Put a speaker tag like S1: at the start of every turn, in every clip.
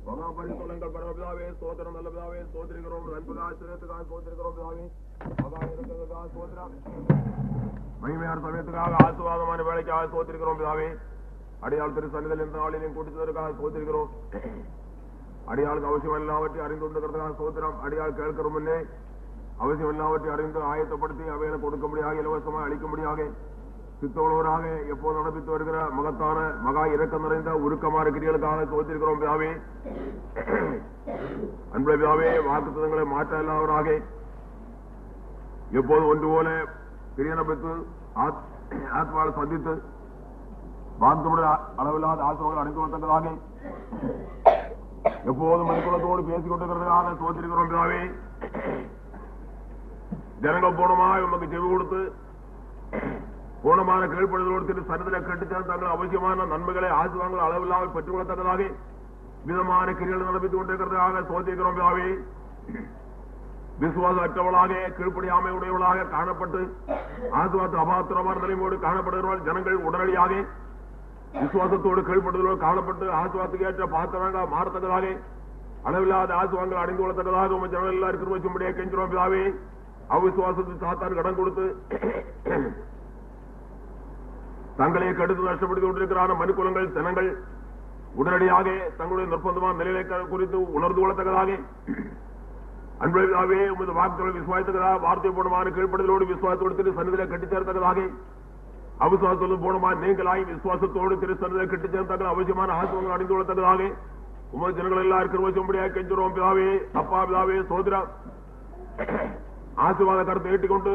S1: மகாபரிசுத்தங்கள் பரமபிதாவே ஸ்தோத்திரம் நல்ல பிதாவே ஸ்தோத்திரிக்கிறோம் அன்புக்காக சிரத்துக்காக ஸ்தோத்திரிக்கிறோம் பிதாவே மகா இறக்கங்களுக்காக ஸ்தோத்திரம் மகிமையான சமயத்துக்காக ஆசீர்வாதமான வேலைக்காக ஸ்தோத்திரிக்கிறோம் பிதாவே அடியாள் திரு சன்னிதில் இந்த நாளிலையும் கூட்டிச்சதற்காக ஸ்தோத்திரிக்கிறோம் அடியாளுக்கு அவசியம் எல்லாவற்றையும் அறிந்து கொண்டிருக்கிறதுக்காக ஸ்தோத்திரம் அடியாள் கேட்கிற முன்னே அவசியம் எல்லாவற்றையும் அறிந்து ஆயத்தப்படுத்தி அவைகளை கொடுக்கும்படியாக இலவசமாக அளிக்கும்படியாக சித்தோழவராக எப்போது நடப்பித்து வருகிற மகத்தான மகா இறக்கம் நிறைந்த உருக்கமான கிரிகளுக்காக தோற்றிருக்கிறோம் பிதாவே அன்பு பிதாவே வாக்குத்தங்களை மாற்ற இல்லாதவராக எப்போது ஒன்று போல கிரியனப்பித்து ஆத்மாவை சந்தித்து வாக்குடைய அளவில்லாத ஆத்மாக்கள் அடைந்து கொள்ளத்தக்கதாக எப்போதும் மனுக்குலத்தோடு பேசிக் கொண்டிருக்கிறதுக்காக தோற்றிருக்கிறோம் பிதாவே ஜனங்கள் போனமாக உமக்கு செவி கொடுத்து பூர்ணமான கீழ்ப்படுதலோடு சன்னதில கட்டுச்சால் தங்கள் அவசியமான நன்மைகளை ஆசிர்வாதங்கள் அளவில்லாமல் பெற்றுக் கொள்ளத்தக்கதாக விதமான கிரிகள் நடப்பித்துக் கொண்டிருக்கிறதாக தோற்றிருக்கிறோம் பிதாவே விசுவாச அற்றவளாக கீழ்ப்படியாமை உடையவளாக காணப்பட்டு ஆசிர்வாத அபாத்திரமான நிலையோடு காணப்படுகிறவர்கள் ஜனங்கள் உடனடியாக விசுவாசத்தோடு கீழ்ப்படுதலோடு காணப்பட்டு ஆசிர்வாதத்துக்கு ஏற்ற பாத்திரங்கள் மாறத்தக்கதாக அளவில்லாத ஆசிர்வாதங்கள் அடைந்து கொள்ளத்தக்கதாக உங்கள் ஜனங்கள் எல்லாரும் கிருபைக்கும்படியே கெஞ்சுறோம் பிதாவே அவிசுவாசத்துக்கு சாத்தான் கடன் கொடுத்து தங்களை கடுத்து நஷ்டப்படுத்திக் கொண்டிருக்கிறான மனுக்குலங்கள் ஜனங்கள் உடனடியாக தங்களுடைய நிர்பந்தமான நிலையை குறித்து உணர்ந்து கொள்ளத்தக்கதாக அன்பே உமது வாக்குகளை விசுவாசத்தக்கதாக வார்த்தை பூர்ணமான கீழ்ப்படுதலோடு விசுவாசத்தோடு சன்னதிலை கட்டிச் சேர்த்தக்கதாக அவிசுவாசத்தோடு பூர்ணமான நீங்களாய் விசுவாசத்தோடு திரு சன்னதிலை கட்டிச் சேர்த்தார்கள் அவசியமான ஆசிரியர்கள் அடைந்து கொள்ளத்தக்கதாக உமது ஜனங்கள் எல்லாரும் கிருபைக்கும்படியாக கெஞ்சுறோம் பிதாவே அப்பா பிதாவே சோதரா ஆசீர்வாத கருத்தை ஏற்றுக்கொண்டு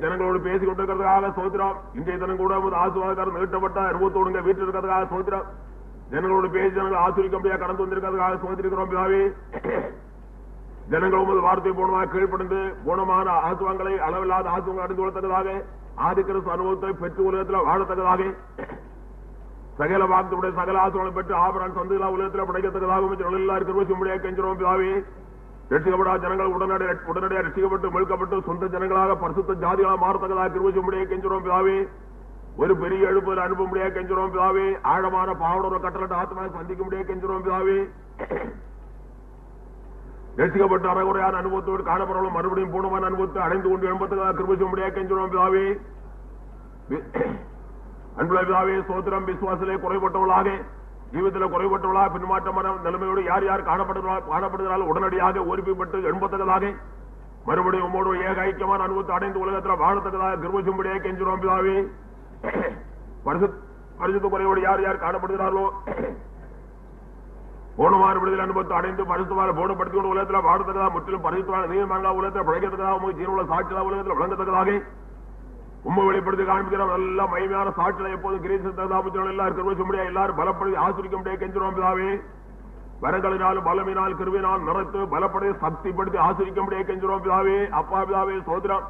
S1: ஜனங்களோடு பேசிக் கொண்டிருக்கிறதுக்காக சோத்திரம் இன்றைய தினம் கூட ஆசீர்வாத கருத்து நீட்டப்பட்ட அனுபவத்தோடு வீட்டில் இருக்கிறதுக்காக சோத்திரம் ஜனங்களோடு பேசி ஜனங்கள் ஆசிரியக்கும்படியாக கடந்து வந்திருக்கிறதுக்காக சோதரிக்கிறோம் பிதாவே ஜனங்கள் உமது வார்த்தை பூர்ணமாக கீழ்ப்படிந்து பூர்ணமான ஆசுவங்களை அளவில்லாத ஆசுவங்கள் அடைந்து கொள்ளத்தக்கதாக ஆதிக்கிறிஸ்து அனுபவத்தை பெற்று உலகத்தில் வாழத்தக்கதாக சகல வாக்குடைய சகல ஆசுவங்களை பெற்று ஆபரான் சந்தைகளா உலகத்தில் படைக்கத்தக்கதாக எல்லாரும் கிருபைக்கும்படியாக கெஞ்சுறோம் பிதாவே ரட்சிக்கப்படாத ஜனங்கள் உடனடியாக ரட்சிக்கப்பட்டு மீட்கப்பட்டு சொந்த ஜனங்களாக பரிசுத்த ஜாதிகளாக மாறத்தக்கதாக கிருபைக்கும்படியாக கெஞ்சுறோம் பிதாவே ஒரு பெரிய எழுப்புதல் அனுப்பும்படியாக கெஞ்சுறோம் பிதாவே ஆழமான பாவனோட கட்டளை ஆத்மாவை சந்திக்கும்படியாக கெஞ்சுறோம் பிதாவே ரட்சிக்கப்பட்ட அறகுறையான அனுபவத்தோடு காணப்படவும் மறுபடியும் பூர்ணமான அனுபவத்தை அடைந்து கொண்டு எழுப்பத்தக்கதாக கிருபைக்கும்படியாக கெஞ்சுறோம் பிதாவே அன்புள்ள பிதாவே சோத்திரம் விசுவாசத்திலே குறைபட்டவளாக ஜீவத்தில் குறைபட்டவளாக பின்மாற்றமான நிலைமையோடு யார் யார் காணப்படுகிறார்கள் உடனடியாக ஒருமைப்பட்டு எழும்பத்தக்கதாக மறுபடியும் உம்மோடு ஏக ஐக்கியமான அனுபவத்தை அடைந்து உலகத்தில் வாழத்தக்கதாக கிருபைக்கும்படியாக கெஞ்சுறோம் பிதாவே பரிசுத்த குறையோடு யார் யார் காணப்படுகிறார்களோ போனமான விடுதலை அனுபவத்தை அடைந்து பரிசுத்தமான போனப்படுத்திக் கொண்டு உலகத்தில் வாழத்தக்கதாக முற்றிலும் பரிசுத்தமான நீதிமன்ற உலகத்தில் பிழைக்கத்தக்கதாக உங்களுக்கு ஜீவனுள்ள சாட்சியாக உலகத்தில் வழங்கத்தக்கதாக உண்மை வெளிப்படுத்தி காண்பிக்கிற நல்ல மகிமையான சாட்சியை எப்போதும் கிரீசத்தாபத்தினால் எல்லாரும் கிருபைக்கும்படியாக எல்லாரும் பலப்படுத்தி ஆசிரிக்கும்படியாக கெஞ்சுறோம் பிதாவே வரங்களினாலும் பலமினால் கிருபினால் நிறைத்து பலப்படுத்தி சக்திப்படுத்தி ஆசிரிக்கும்படியாக கெஞ்சுறோம் பிதாவே அப்பா பிதாவே சோதரம்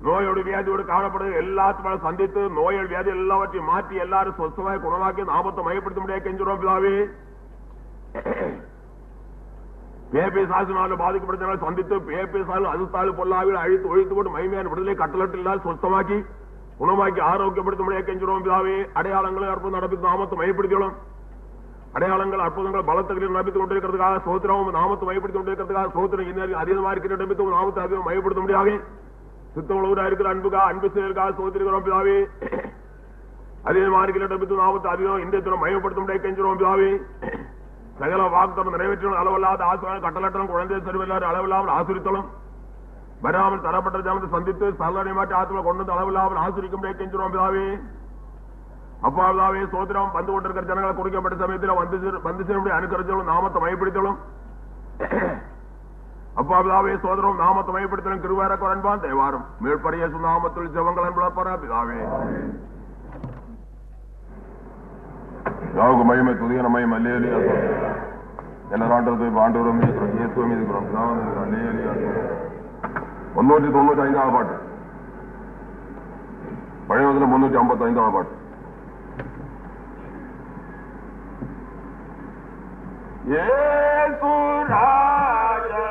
S1: நோயோடு வியாதியோடு காணப்படுது எல்லாத்தையும் சந்தித்து நோயோடு வியாதி எல்லாவற்றையும் மாற்றி எல்லாரும் சொந்தமாக குணமாக்கி நாமத்தை மையப்படுத்த கெஞ்சுறோம் பிதாவே பேசாசினாலும் பாதிக்கப்பட்ட சந்தித்து பேசாலும் அதுத்தாலும் பொல்லாவில் அழித்து ஒழித்து போட்டு மகிமையான விடுதலை கட்டளட்டினால் சொந்தமாக்கி குணமாக்கி ஆரோக்கியப்படுத்த கெஞ்சுறோம் பிதாவே அடையாளங்களை அற்புதம் நடப்பித்து நாமத்தை மையப்படுத்தியும் அடையாளங்கள் அற்புதங்கள் பலத்தகளில் நடப்பித்துக் கொண்டிருக்கிறதுக்காக சோத்திரம் நாமத்தை மையப்படுத்திக் கொண்டிருக்கிறதுக்காக சோத்திரம் அதிகமாக இருக்கிற நடப்பித்து நாமத்தை அதிகம் மையப்படுத்த முடியாது சித்தவளவராக இருக்கிற அன்பு செயலுக்காக சோத்திருக்கிறோம் பிதாவே அதிகமாக இருக்கிற நடப்பித்து நாமத்தை அதிகம் இந்த தினம் மையப்படுத்த முடியாது கெஞ்சுறோம் பிதாவே சகல வாக்குத்தம் நிறைவேற்றும் அளவில்லாத ஆசிரியர் கட்டளட்டம் குழந்தை செல்வெல்லாரும் அளவில்லாமல் ஆசிரித்தலும் வராமல் தரப்பட்ட ஜனத்தை சந்தித்து சலனை மாற்றி ஆத்மா கொண்டு வந்து அளவில்லாமல் ஆசிரிக்கும்படியே கெஞ்சுறோம் பிதாவே அப்பா பிதாவே சோத்திரம் வந்து கொண்டிருக்கிற ஜனங்களை குறிக்கப்பட்ட சமயத்தில் வந்து சேரும்படி அனுசரித்தலும் நாமத்தை மையப்படுத்தலும் அப்பா பிதாவே சோதரம் நாமத்தை மையப்படுத்தலும் கிருவார குரன்பான் தேவாரம் மேற்பரிய சுநாமத்தில் ஜெபங்கள் என்பதப்பரா பிதாவே யாவுக்கு மகிமை துதியான மகிமை அல்லேலியா எல்லாராண்டது ஆண்டவரும் இயேசுவும் இருக்கிறோம் அல்லேலியா 395வது பாட்டு பழைய 355வது பாட்டு இயேசு ராஜா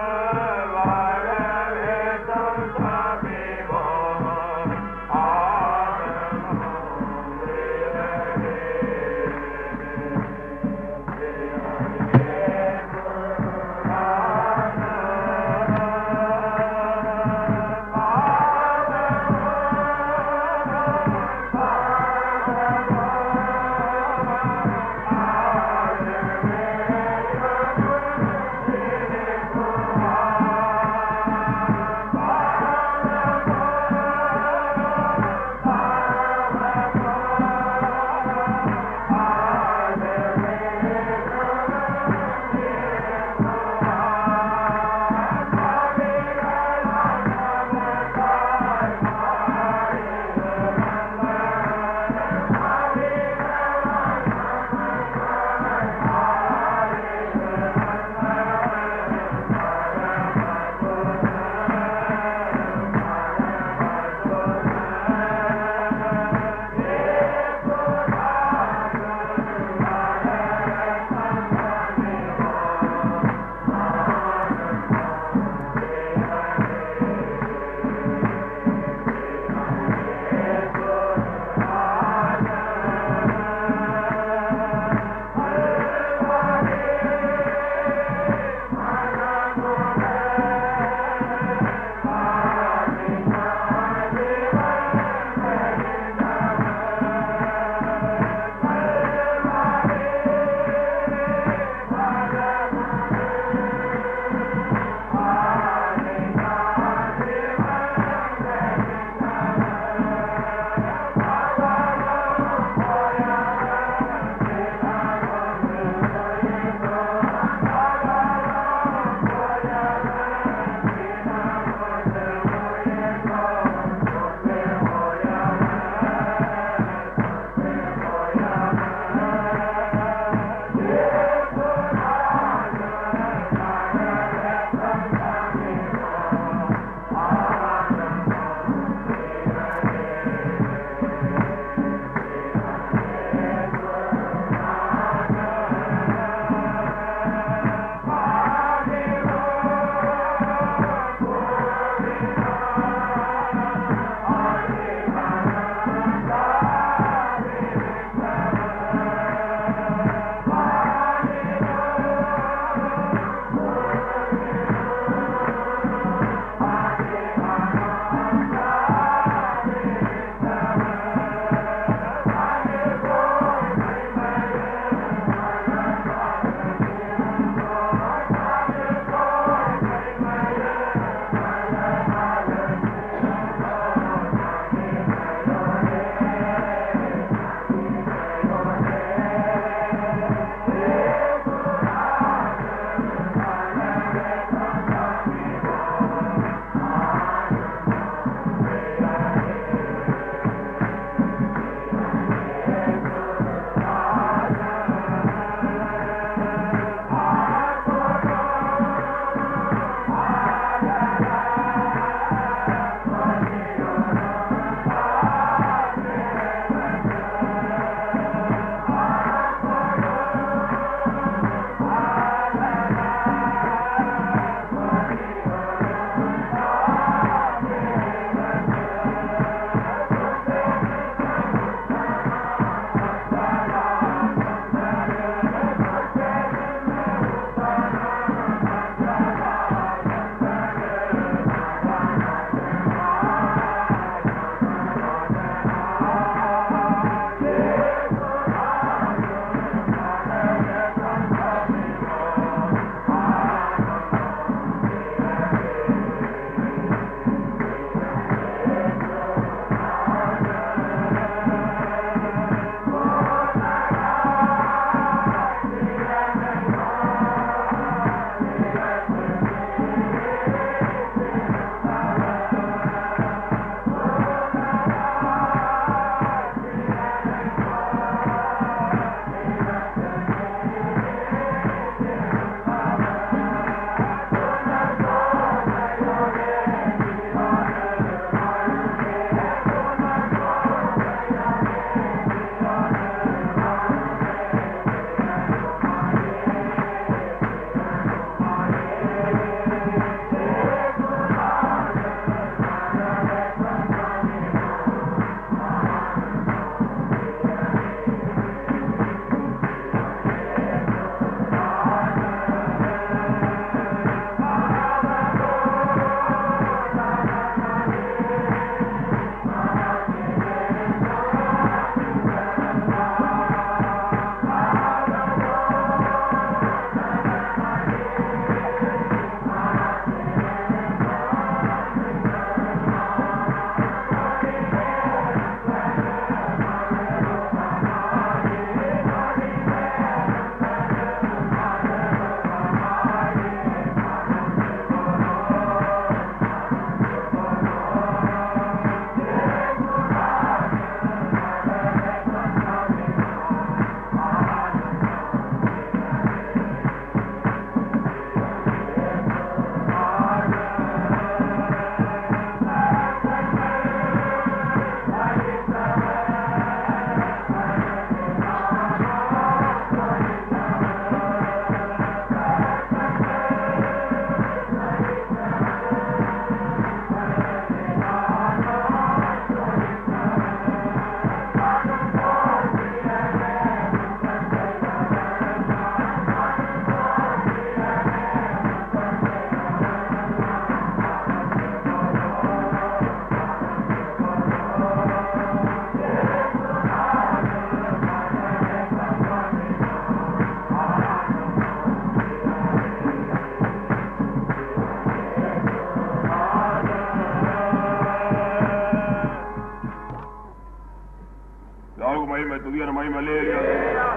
S1: மகிமை துதியான மகிமை அல்லேலூயா.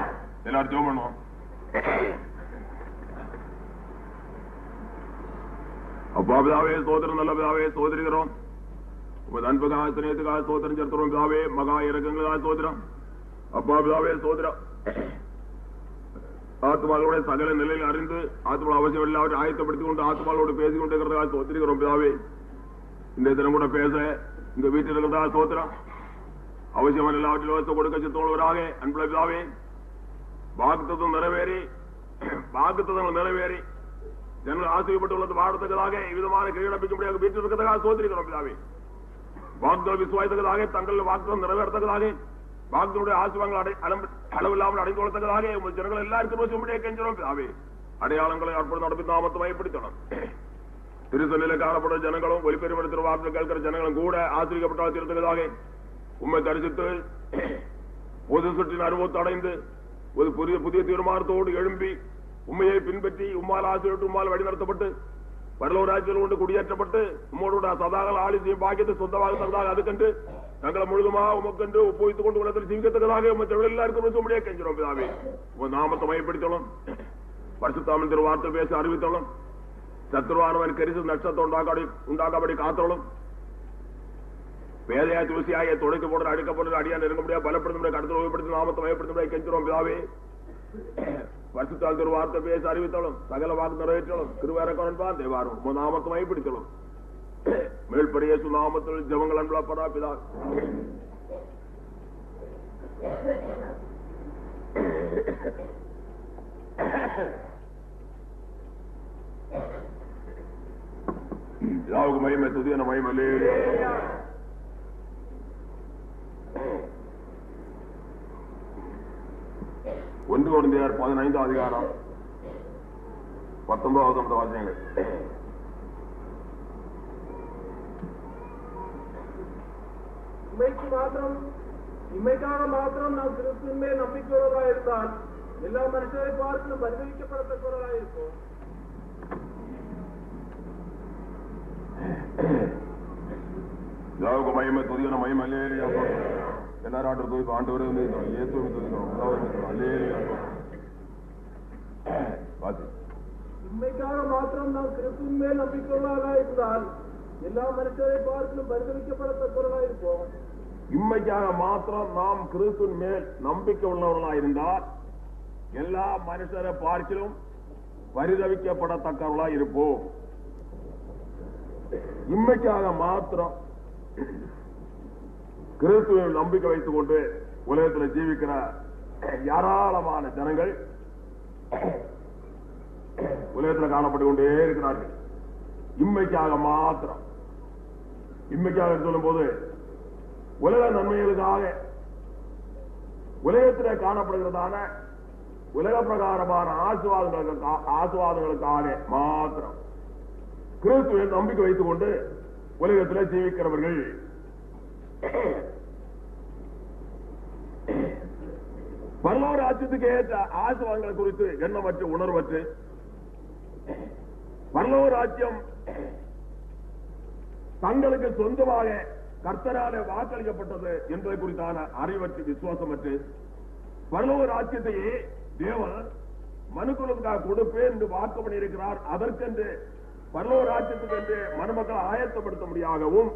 S1: எல்லாரும் ஜெபம் பண்ணுவோம். அப்பா பிதாவே சோதரன் நல்ல பிதாவே சோதரிக்கிறோம். உமது அன்புக்காக சிநேகத்துக்காக சோதரம் சேர்த்துறோம் பிதாவே. மகா இறக்கங்களுக்காக சோதரம். அப்பா பிதாவே சோதரம். ஆத்மாக்களுடைய சகல நிலையில் அறிந்து ஆத்மா அவசியம் எல்லாவற்றையும் ஆயத்தப்படுத்திக் கொண்டு ஆத்மாவோடு பேசிக் கொண்டிருக்கிறதாக சோதரிக்கிறோம் பிதாவே. இந்த தினம் கூட பேச இந்த வீட்டில் இருக்கிறதாக சோதரம். அவசியமான எல்லாவற்றிலும் கொடுக்க சித்தோடுவராக அன்புள்ள பிதாவே. வாக்குத்தத்தம் நிறைவேறி ஜனங்கள் ஆசைப்பட்டுள்ளது வாழத்தக்கதாக விதமான கையெழுப்பிக்கும்படியாக வீட்டில் இருக்கிறதாக சோதரிக்கிறோம் பிதாவே. வாக்குகள் விசுவாசத்தக்கதாக தங்கள் வாக்குகள் நிறைவேறத்தக்கதாக வாக்குகளுடைய ஆசிர்வாதங்கள் அளவில்லாமல் அடைந்து கொள்ளத்தக்கதாக உங்கள் ஜனங்கள் எல்லாருக்கும் கெஞ்சுறோம் பிதாவே. அடையாளங்களை அற்புதம் நடப்பி நாமத்தை மையப்படுத்தணும். திருச்சொல்லில காணப்படும் ஜனங்களும் ஒலிபெருமடுத்த வார்த்தை கேட்கிற ஜனங்களும் கூட ஆசிரியப்பட்டால் தீர்த்ததாக உண்மை தரிசித்து பொது சுற்றின் அனுபவத்தை அடைந்து ஒரு புதிய தீர்மானத்தோடு எழும்பி உண்மையை பின்பற்றி உம்மால் ஆசிரியர் உம்மால் வழிநடத்தப்பட்டு பரலோராஜ்யத்தில் கொண்டு குடியேற்றப்பட்டு உம்மோட சதாகள் ஆளுநரையும் பாக்கியத்தை சொந்தமாக தந்ததாக அதுக்கென்று தங்களை முழுதுமா உமக்கென்று ஒப்புவித்துக் கொண்டு உலகத்தில் ஜீவிக்கத்தக்கதாக உங்கள் எல்லாருக்கும் உண்மையை கெஞ்சிரோம் பிதாவே. உங்கள் நாமத்தை மையப்படுத்தணும். பரிசுத்தாமின் திரு வார்த்தை பேசி அறிவித்தணும். சத்ருவானவன் கரிசு நட்சத்திரம் உண்டாக்காபடி காத்தோளும். பேதையா துளசியாக துடைக்க போடுற அடிக்கப்படுற அடியா நெருங்க முடியாது பலப்படுத்த கடத்தல் உபயோகப்படுத்தி நாமத்தை மயப்படுத்த கெஞ்சிரோம் பிதாவே. பரிசுத்தால் திரு வார்த்தை பேசி அறிவித்தலும் சகல வாக்கு நிறைவேற்றலும் திருவேரக்கா தேவாரும் நாமத்தை மயப்படுத்தலும் மேல்படிய சுநாமத்தில் ஜபங்கள் அன்பளப்படா பிதா. பிதாவுக்கு மகிமை துதியான மகிமை அல்லேலூயா. 1 கொரிந்தியர் 15 அதிகாரம் 19 வாசியங்கள்.
S2: இம்மைக்காக மாத்திரம் நாம் கிறிஸ்துவின் மேல் நம்பிக்கையுள்ளவராக இருந்தால் எல்லா மனுஷரை பார்த்து பரிதவிக்கப்படத்தக்கவர்களாக இருப்போம்.
S1: பிதாவுக்கு மகிமை துதியான மகிமை அல்லேலூயா. எல்லாரும் ஆண்டவரே இயேசுவை துதிக்கிறோம்.
S2: இம்மைக்காக மாத்திரம் நாம் கிறிஸ்துவின் மேல் நம்பிக்கையுள்ளவராக இருந்தால் எல்லா மனுஷரை பார்த்து பரிதவிக்கப்படத்தக்கவர்களாக இருப்போம்.
S1: இம்மைக்காக மாத்திரம் நாம் கிறிஸ்துவின் மேல் நம்பிக்கை உள்ளவர்களாக இருந்தால் எல்லா மனுஷரை பார்க்கிலும் பரிதவிக்கப்படத்தக்கவர்களாக இருப்போம். இம்மைக்காக மாத்திரம் கிறிஸ்துவின் நம்பிக்கை வைத்துக் கொண்டு உலகத்தில் ஜீவிக்கிற ஏராளமான ஜனங்கள் உலகத்தில் காணப்பட்டுக் கொண்டே இருக்கிறார்கள். இம்மைக்காக மாத்திரம். இம்மைக்காக சொல்லும் போது உலக நன்மைகளுக்காக உலகத்தில் காணப்படுகிறதான உலக பிரகாரமான ஆசுவாதங்களுக்காக மாத்திரம் கிறிஸ்துவின் நம்பிக்கை வைத்துக் கொண்டு உலகத்தில் ஜீவிக்கிறவர்கள் பரலோக ராஜ்யத்துக்கு ஏற்ற ஆசீர்வாதங்களை குறித்து எண்ணமற்று உணர்வற்று பரலோக ராஜ்யம் தங்களுக்கு சொந்தமாக கர்த்தராலே வாக்களிக்கப்பட்டது என்பதை குறித்தான அறிவற்று விசுவாசமற்று பரலோக ராஜ்யத்தையே தேவன் மனுக்குலத்துக்காக கொடுப்பேன் என்று வாக்கு பண்ணியிருக்கிறார். அதற்கென்று பரலோக ராஜ்யத்துக்கு என்று மனுமக்களை ஆயத்தப்படுத்த முடியாகவும்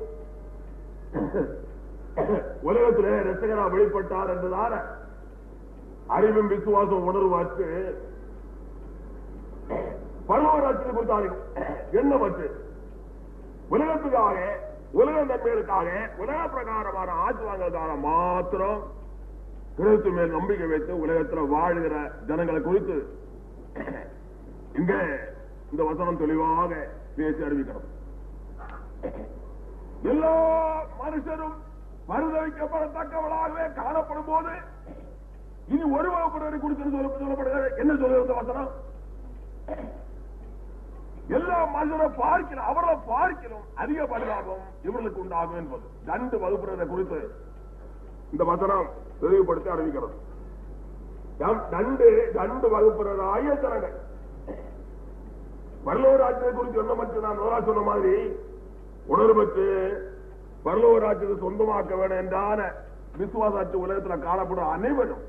S1: உலகத்திலே இரட்சகராக வெளிப்பட்டார் என்றதான அறிவும் விசுவாசம் உணர்வாற்று பரலோக ராஜ்யத்தை குறித்தான எண்ணமற்று உலகத்துக்காக உலக நன்மைகளுக்காக உலக பிரகாரமான ஆசீர்வாதங்களுக்காக மாத்திரம் கிறிஸ்து மேல் நம்பிக்கை வைத்து உலகத்தில் வாழ்கிற ஜனங்களை குறித்து இங்க இந்த வசனம் தெளிவாக பேசி அறிவிக்கிறது. எல்லா மனுஷரும் பரிதவிக்கப்படத்தக்கவளாகவே காணப்படும் போது இனி ஒரு வகுப்பினரை குறித்து சொல்லப்படுகிறது. என்ன சொல்லுகிறது வசனம்? எல்லா மனுஷரை பார்க்கணும், அவர்களை பார்க்கணும் அதிக பரிதாபம் இவர்களுக்கு உண்டாகும் என்பது 2 வகுப்பினரை குறித்து இந்த வசனம் தெளிவுபடுத்தி அறிவிக்கிறது. 2 வகுப்பினராய ஜனங்கள் பரலோக ராஜ்யத்தை குறித்து எண்ணமற்று நான் சொன்ன மாதிரி உணர்வு பெற்று பரலோக ராஜ்யத்தை சொந்தமாக்க வேண்டும் என்றான விசுவாசற்ற உலகத்தில் காணப்படும் அனைவரும்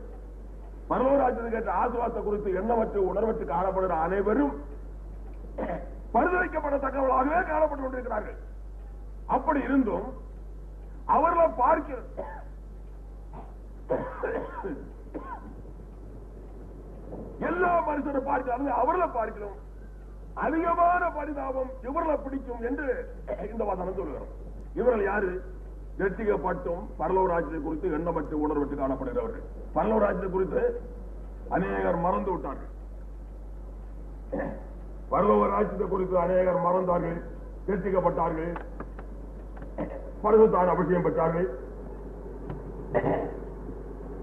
S1: பரலோகராஜ்யத்துக்கு ஏற்ற ஆசுவாசத்தை குறித்து எண்ணமற்று உணர்வற்று காணப்படுகிற அனைவரும் பரிந்துரைக்கப்படத்தக்கவர்களாகவே காணப்பட்டு கொண்டிருக்கிறார்கள். அப்படி இருந்தும் அவர்களை பார்க்க எல்லா மனுஷரை பார்க்கிறார்கள், அவர்களை பார்க்கிறோம் அதிகமான பரிதாபம் இவர்களை பிடிக்கும் என்று இந்த வசனம் சொல்கிறோம். இவர்கள் யாரு? ரட்சிக்கப்பட்டும் பரலோகராஜ்யத்தை குறித்து எண்ணமற்று உணர்வற்று காணப்படுகிறவர்கள். பரலோகராஜ்யத்தை குறித்து அநேகர் மறந்து விட்டார்கள். பரலோகராஜ்யத்தை குறித்து அநேகர் மறந்தார்கள், ரட்சிக்கப்பட்டார்கள், பரிசுத்தான அபிஷேகம் பெற்றார்கள்.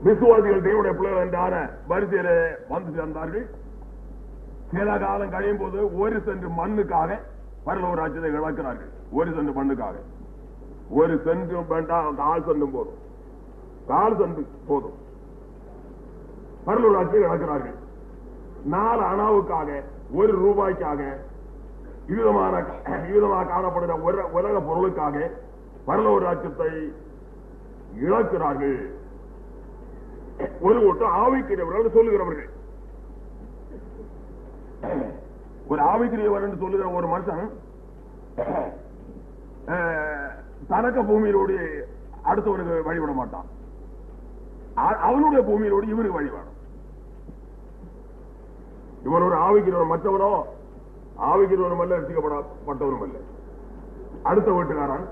S1: விசுவாசிகள் தேவனுடைய பிள்ளைகள் என்றான வரிசையில வந்து சேர்ந்தார்கள். சில காலம் கழியும் போது ஒரு சென்று மண்ணுக்காக பரலோகராஜ்யத்தை இழக்கிறார்கள். ஒரு சென்று மண்ணுக்காக, ஒரு சென்றும் வேண்டாம், கால் சென்றும் போதும், கால் சென்று போதும், பரலோகராஜ்யத்தை இழக்கிறார்கள். 4 அணாவுக்காக, ₹1 விதமாக காணப்படுகிற உலக பொருளுக்காக பரலோகராஜ்யத்தை இழக்கிறார்கள். ஒரு கூட்டம் ஆவிக்குரியவர்கள் சொல்லுகிறவர்கள். ஒரு ஆவிக்குரியவர் என்று சொல்லுகிற ஒரு மனுஷன் தனக்க பூமியிலோடு அடுத்தவனுக்கு வழிபட மாட்டான். அவனுடைய பூமியிலோடு இவருக்கு வழிபாடும். இவன் ஒரு ஆவிக்கிறவர், மற்றவனோ ஆவிக்கிறவனும் அல்ல, ரட்சிக்கப்பட்டவனும் அல்ல. அடுத்த வீட்டுக்காரன்,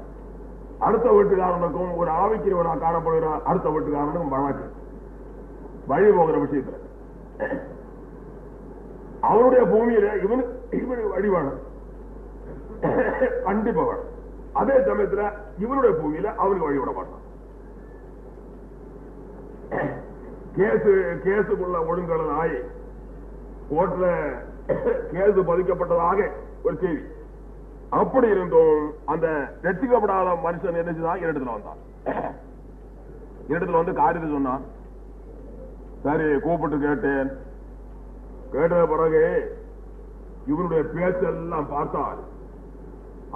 S1: அடுத்த வீட்டுக்காரனுக்கும் ஒரு ஆவிக்கிறவனாக காணப்படுகிற அடுத்த வீட்டுக்காரனுக்கும் வழக்கு வழி போகிற விஷயத்துல அவனுடைய பூமியில இவனுக்கு வழிபாடு கண்டிப்பா வேணும். அதே சமயத்துல இவனுடைய பூமியில அவனுக்கு வழிபட மாட்டான். கேசுக்குள்ள ஒழுங்கல் ஆகி கோர்ட்ல கேசு பதிக்கப்பட்டதாக ஒரு செய்தி. அப்படி இருந்தும் அந்த ரட்சிக்கப்படாத மனுஷன் என்னச்சுதான் இடத்துல வந்தான். இடத்துல வந்து காரியத்தை சொன்னான். சரி, கூப்பிட்டு கேட்டேன். கேட்ட பிறகு இவனுடைய பேச்செல்லாம் பார்த்தால்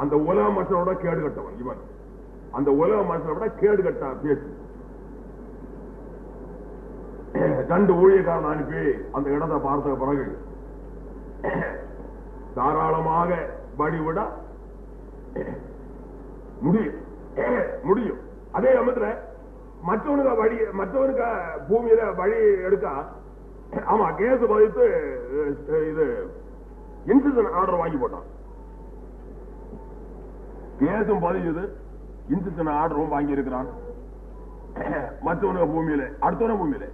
S1: அந்த உலக மனுஷனோட கேடு கட்டவன் இவன். அந்த உலக மனுஷனோட கேடு கட்ட பேச்சு. 2 ஊழியக்காரன் அனுப்பி அந்த இடத்தை பார்த்த பிறகு தாராளமாக வழிவிட முடியும். அதே சமயத்துல மற்றவனுக்கு பூமியில வழி எடுக்க, ஆமா, கேஸ் பதித்து இது இன்சிஷன் ஆர்டர் வாங்கி போட்டான். கேஸும் பதிஞ்சது, இன்சிஷன் ஆர்டரும் வாங்கி இருக்கிறான். மற்றவனுக்கு பூமியில, அடுத்தவன பூமியில,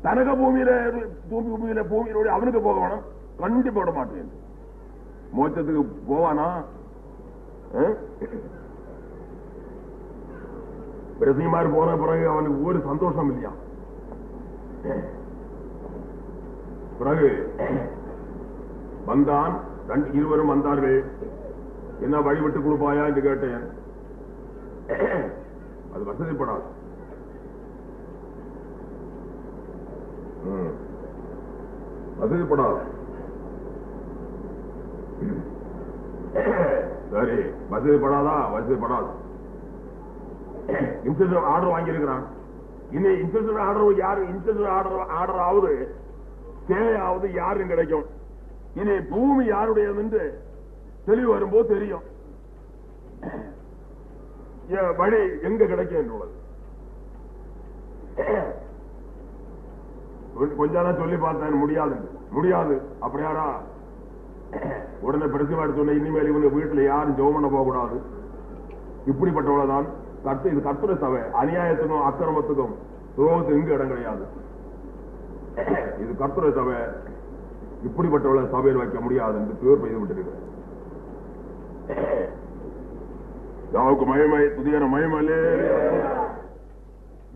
S1: தனக்கு பூமியிலோட அவனுக்கு போக வேணும். கண்டிப்பா விட மாட்டேன். மோட்சத்துக்கு போவானா? பிரசிமார் போன பிறகு அவனுக்கு ஒரு சந்தோஷம் இல்லையா? பிறகு வந்தான், இருவரும் வந்தார்கள். என்ன வழிவிட்டு கொடுப்பாயா என்று கேட்டேன். அது வசதிப்படாது. வசதிப்படாது. சரி, வசதிப்படாதா? வசதிப்படாது. இன்சூரன்ஸ் ஆர்டர் வாங்கியிருக்கிறான். இனி இன்சூரன்ஸ் ஆர்டர் யாரு? இன்சூரன்ஸ் ஆர்டர் ஆகுது, தேவையாவது யாருன்னு கிடைக்கும். இனி பூமி யாருடையது என்று தெளிவு வரும்போது தெரியும் வழி எங்க கிடைக்கும் என்றுள்ளது. கொஞ்ச நாள் சொல்லி பார்த்தேன், முடியாது. அப்படியாரா? உடனே பிரசிவாடு சொன்ன, இனிமேல் இவங்க வீட்டுல யாரும் ஜெபம் பண்ண போக கூடாது. இப்படிப்பட்டவளதான் இது கர்த்தருடைய சபை. அநியாயத்துக்கும் அக்கிரமத்துக்கும் துரோகத்துக்கும் இங்கு இடம் கிடையாது. இது கர்த்தருடைய சபை. இப்படிப்பட்டவளை சபையில் வைக்க முடியாது என்று பேர் பெய்து விட்டிருக்கிறேன். மகிமை, துதியான மகிமையிலே.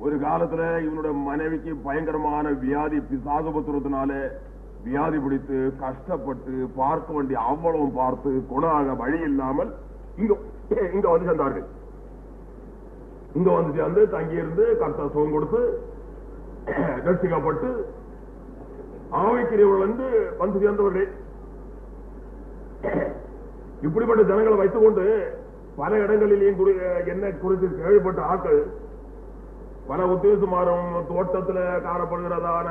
S1: ஒரு காலத்துல இவனுடைய மனைவிக்கு பயங்கரமான வியாதி, பிசாசுபத்திரத்தினாலே வியாதி பிடித்து கஷ்டப்பட்டு பார்க்க வேண்டிய அவ்வளவும் பார்த்து குணமாக வழி இல்லாமல் இங்க வந்து சேர்ந்தார்கள். இங்க வந்து சேர்ந்து தங்கியிருந்து கர்த்தர் சுகம் கொடுத்து ரட்சிக்கப்பட்டு ஆவிக்கிறவர்கள் வந்து சேர்ந்தவர்கள். இப்படிப்பட்ட ஜனங்களை வைத்துக் கொண்டு பல இடங்களிலேயும் என்ன குறித்து கேள்விப்பட்ட ஆட்கள் பல உத்தேசமாரும் தோட்டத்தில் காணப்படுகிறதான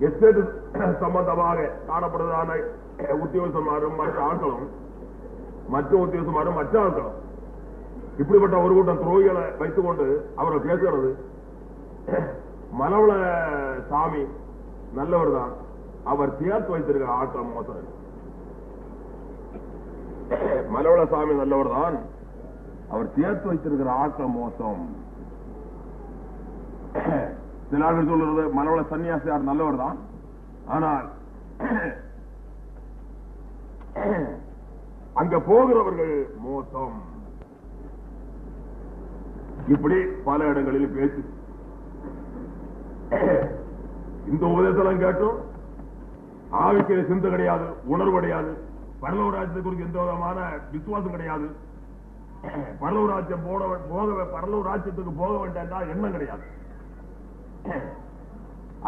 S1: எஸ்டேட் சம்பந்தமாக காணப்படுவதான உத்தியோகமாரும் மற்ற ஆட்களும் மற்ற உத்தியோகமாரும் மற்ற ஆட்களும் இப்படிப்பட்ட ஒரு கூட்டம் துரோகிகளை வைத்துக் கொண்டு அவரை பேசுகிறது. மலவள சாமி நல்லவர் தான், அவர் சேர்த்து வைத்திருக்கிற ஆட்கள் மோசம். மலவள சாமி நல்லவர் தான், அவர் சேர்த்து வைத்திருக்கிற ஆட்கள் மோசம். சில ஆட்கள் சொல்றது மலவள சன்னியாசியார் நல்லவர் தான், ஆனால் அங்க போகிறவர்கள் மோசம். இப்படி பல இடங்களில் பேசி இந்த உபதேசம் கேட்டும் ஆவிக்கு சிந்தை கிடையாது, உணர்வு கிடையாது, பரலோராஜ்யத்தை குறித்து எந்த விதமான விசுவாசம் கிடையாது, பரலோராஜ்யத்துக்கு போக வேண்டாம் எண்ணம் கிடையாது.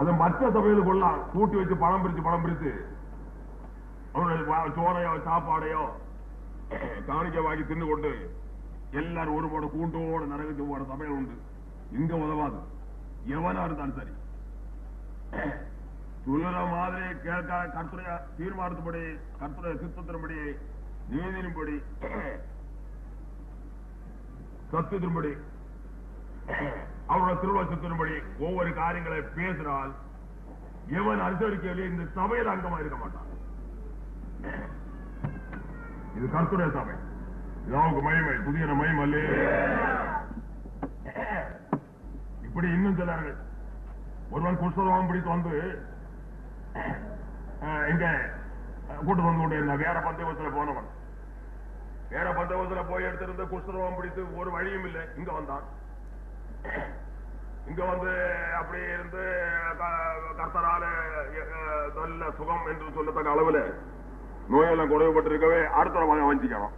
S1: அது மற்ற சபையில் கொள்ளலாம், கூட்டி வச்சு பணம் பிரித்து அவருடைய சோறையோ சாப்பாடையோ காணிக்க வாங்கி தின்னு கொண்டு எல்லாரும் ஒரு போட கூட்டோட நரகத்து போற சபைகள் உண்டு. இங்க உதவாது, எவனா இருந்தாலும் சரி. சொல்லுற மாதிரி கேட்க கர்த்தருடைய தீர்மானத்தின்படி, கர்த்தருடைய சித்தத்தின்படி, நீதியின்படி, சத்தியத்தின்படி, அவருடைய திருவசத்தின்படி ஒவ்வொரு காரியங்களை பேசினால் எவன் அனுசரிக்கவில்லை இந்த சபையில் அங்கமா இருக்க மாட்டான். இது கர்த்தருடைய சபை, இதாவுக்கு மகிமை, புதிய மகிமை அல்ல. இப்படி இன்னும் சிலர்கள் ஒருவன் குஷ்டரோகம் பிடித்து வந்து இங்க கூட்டு வந்து கொண்டே இருந்தான். வேற பந்தயத்துல போனவன், வேற பந்தயத்துல போய் எடுத்திருந்த குஷ்டரோகம் பிடித்து ஒரு வழியும் இல்லை, இங்க வந்தான். இங்க வந்து அப்படி இருந்து கர்த்தரால நல்ல சுகம் என்று சொல்லத்தக்க அளவுல நோயெல்லாம் குறைவுபட்டிருக்கவே அடுத்த வஞ்சிக்கணும்,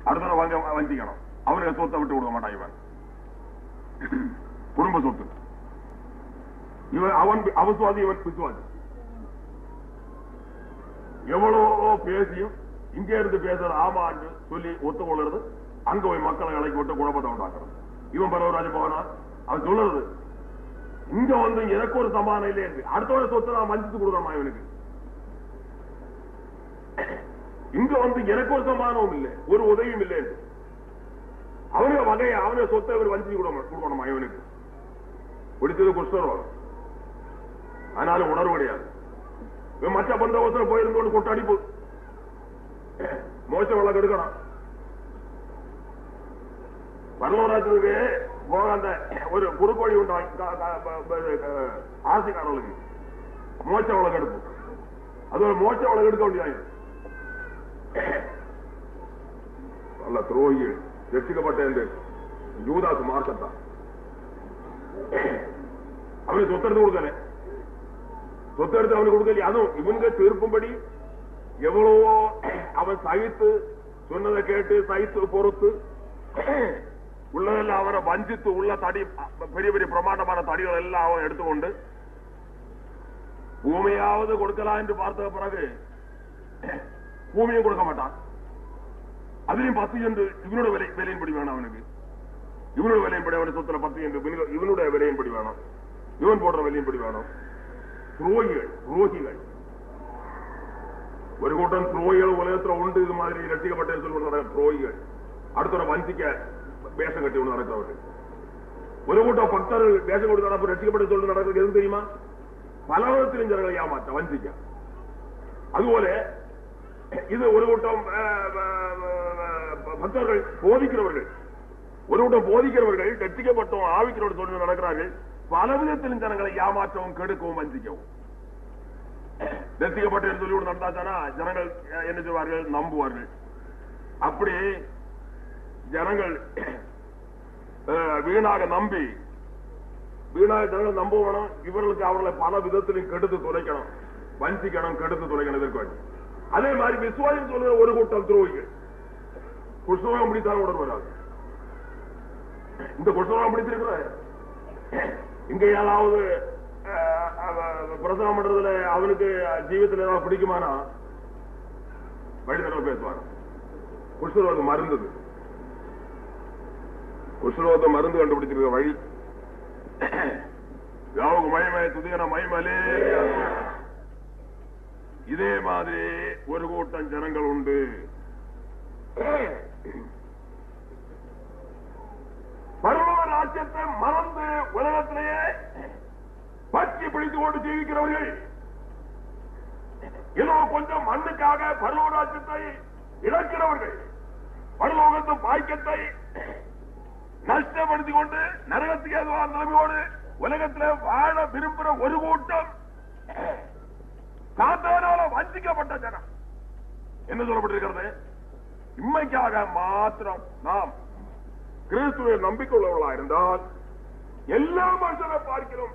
S1: அடுத்த வஞ்சிக்கணும். அவனுக்கு சொத்தை விட்டு கொடுக்க மாட்டான். இவன் குடும்ப சொத்து, இவன் அவன் அவசுவாதி, இவன் பிசுவாதி. எவ்வளவோ பேசியும் இங்கே இருந்து பேசுறது ஆமான்னு சொல்லி ஒத்துக்கொள்றது, அங்க போய் மக்களை இலக்கி விட்டு குழப்பத்தை உண்டாக்குறது. இவன் பரவராஜ போனா அவன் சொல்றது இங்க வந்து எனக்கு ஒரு சமாதானம் இல்லை என்று அடுத்தவரை சொத்தை நான் வஞ்சித்து கொடுக்கணுமா இவனுக்கு? இங்க வந்து எனக்கு ஒரு சமாதானமும் இல்லை, ஒரு உதவியும் இல்லை என்று அவனுடைய வகையை அவனுடைய சொத்தை இவர் வஞ்சி கொடுக்கணுமா இவனுக்கு? பிடித்தது குஷ்டரோகம், ஆனாலும் உணர்வு கிடையாது. இவன் மற்ற பந்தவசம் போயிருந்தோடு கொட்டு அடிப்பு, மோச வழக்கு எடுக்கணும். பரலோராஜத்துக்கு போக அந்த ஒரு குறுக்கோழி உண்டா ஆசைக்காரர்களுக்கு மோச வழக்கு எடுப்பு, அது ஒரு மோச வழக்கு எடுக்க வேண்டியது. நல்ல துரோகிகள் ரட்சிக்கப்பட்ட என்று யூதாசு மார்க்கத்தான் அவனுக்கு சொத்தெடுத்து கொடுக்கல, சொத்தெடுத்து அவனுக்கு கொடுக்கல. அதுவும் இவனுக்கு தீர்ப்பும்படி எவ்வளவோ அவன் சகித்து சொன்னதை கேட்டு சகித்து பொறுத்து உள்ளதெல்லாம் அவனை வஞ்சித்து உள்ள தடி பெரிய பெரிய பிரமாண்டமான தடிகள் எல்லாம் அவன் எடுத்துக்கொண்டு பூமியாவது கொடுக்கலாம் என்று பார்த்த பிறகு பூமியும் கொடுக்க மாட்டான். அதுலயும் 10 என்று இவனோட விலையின்படி வேணும் அவனுக்கு, இவனோட விலையின்படி அவனுடைய சொத்துல 10 என்று இவனுடைய விலையின்படி வேணும், இவன் போடுற விலையின்படி வேணும். துரோகிகள் ஒரு கூட்டம் துரோகிகள் உலகத்தில் உண்டு. இது மாதிரி ரட்சிக்கப்பட்ட சொல்ல துரோகிகள் அடுத்த வஞ்சிக்க வேஷம் கட்டி ஒன்று நடக்கிறவர்கள். ஒரு கூட்டம் பக்தர்கள் வேஷம் கொண்டு நடப்பு ரட்சிக்கப்பட்ட சொல்ல நடக்கிறது எதுவும் தெரியுமா? பல விதத்திலும் ஜனங்களை ஏமாற்ற வஞ்சிக்க. அதுபோல இது ஒரு கூட்டம் பக்தர்கள் போதிக்கிறவர்கள், ஒரு கூட்டம் போதிக்கிறவர்கள் ரட்சிக்கப்பட்டோம் ஆவிக்கிறோடு சொல்லி நடக்கிறார்கள். பல விதத்திலும் ஜனங்களை ஏமாற்றவும் கெடுக்கவும் வஞ்சிக்கவும். ரட்சிக்கப்பட்ட சொல்லி நடந்தாச்சானா ஜனங்கள் என்ன செய்வார்கள்? நம்புவார்கள். அப்படி ஜனங்கள் வீணாக நம்பி ஜனங்கள் நம்புவனும் இவர்களுக்கு அவர்களை பல விதத்திலும் கெடுத்து துளைக்கணும், வஞ்சிக்கணும், கெடுத்து துளைக்கணும். இதற்கு அதே மாதிரி விசுவாசம் சொல்ற ஒரு கூட்டம் துரோகிகள் குஷ்டரோகம் பிடித்தாலும் உடல் வராது. இந்த குஷ்டரோகம் பிடித்திருக்கிற இங்க ஏதாவது பிரசவம் பண்றதுல அவனுக்கு ஜீவத்தில் ஏதாவது பிடிக்குமானா வழிதடவை பேசுவாங்க. குஷ்டரோகம் மருந்தது குஷ்ரோகம் மருந்து கண்டுபிடிச்சிருக்க வழி. யாவுக்கு மகிமை துதிகன மகிமலே. இதே மாதிரி ஒரு கூட்டம் ஜனங்கள் உண்டு. பரலோக ராஜ்யத்தை மறந்து உலகத்திலேயே பற்றி பிடித்துக் கொண்டு ஜீவிக்கிறவர்கள், ஏதோ கொஞ்சம் மண்ணுக்காக பரலோக ராஜ்யத்தை இழக்கிறவர்கள், பரலோகத்தின் பாக்கியத்தை நஷ்டப்படுத்திக் கொண்டு நரகத்துக்கு எதுவான நிலைமையோடு உலகத்தில் வாழ விரும்புகிற ஒரு கூட்டம் சாத்தானால வஞ்சிக்கப்பட்ட ஜனம். என்ன சொல்லப்பட்டிருக்கிறது? இம்மைக்காக மாத்திரம் நாம் கிறிஸ்துவை நம்பிக்கை உள்ளவர்களா இருந்தால் எல்லா மனுஷரை பார்க்கிறோம்,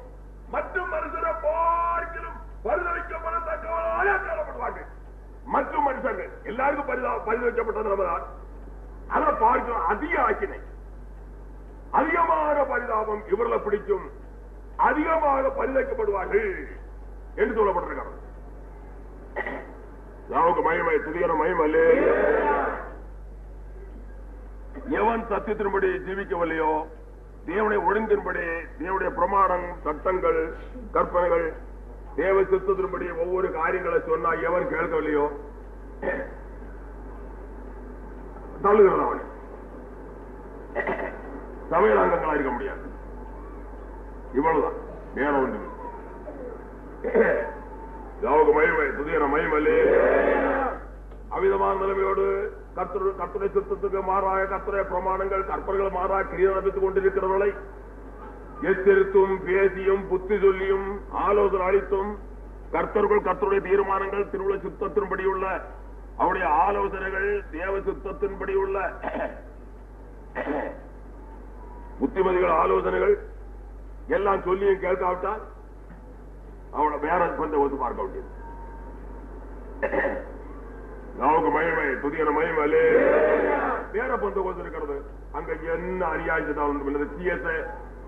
S1: மற்றும் மனுஷரை பார்க்கிறோம் பரிதவிக்கப்படத்தக்கவர்களாக காணப்படுவார்கள். மற்றும் மனுஷர்கள் எல்லாருக்கும் பரிதவிக்கப்பட்டது நம்மதான். அதை பார்க்கிறோம். அதிக ஆக்கினை, அதிகமான பரிதாபம் இவர்களை பிடிக்கும், அதிகமாக பரிதவிக்கப்படுவார்கள் என்று சொல்லப்பட்டிருக்கிறது. நமக்கு மகிமை துதிகர மகிமல்லே. எவன் சத்தியத்தின்படி ஜீவிக்கவில்லையோ, தேவனுடைய ஒழுங்கின்படி, தேவனுடைய பிரமாணம், சட்டங்கள், கற்பனைகள், தேவ சித்தத்தின்படி ஒவ்வொரு காரியங்களை சொன்னா எவன் கேட்கவில்லையோ தள்ளுகிறான். அவன் சமையலாங்கங்களா இருக்க முடியாது. இவ்வளவுதான், வேற ஒன்று. மகிமை துதிகர மகிமல்லே. அவிதமான நிலைமையோடு கர்த்தருடைய சித்தத்துக்கு மாறாக, கர்த்தருடைய பிரமாணங்கள், கற்பனைகள் மாறாக கிரியை நடத்திக் கொண்டிருக்கிறவர்களை எச்சரித்தும் பேசியும் புத்தி சொல்லியும் ஆலோசனை அளித்தும் கர்த்தருடைய தீர்மானங்கள், திருவுள சித்தத்தின்படி உள்ள அவருடைய ஆலோசனைகள், தேவ சித்தத்தின்படி உள்ள புத்திமதிகள், ஆலோசனைகள் எல்லாம் சொல்லியும் கேட்காவிட்டால் அவளை வேற பந்த ஒத்து பார்க்க வேண்டியது. நமக்கு மகிமை துதிகர மகிமலே. வேற பந்த ஒத்து இருக்கிறது. அங்க என்ன அநியாயத்தை சிஎஸ்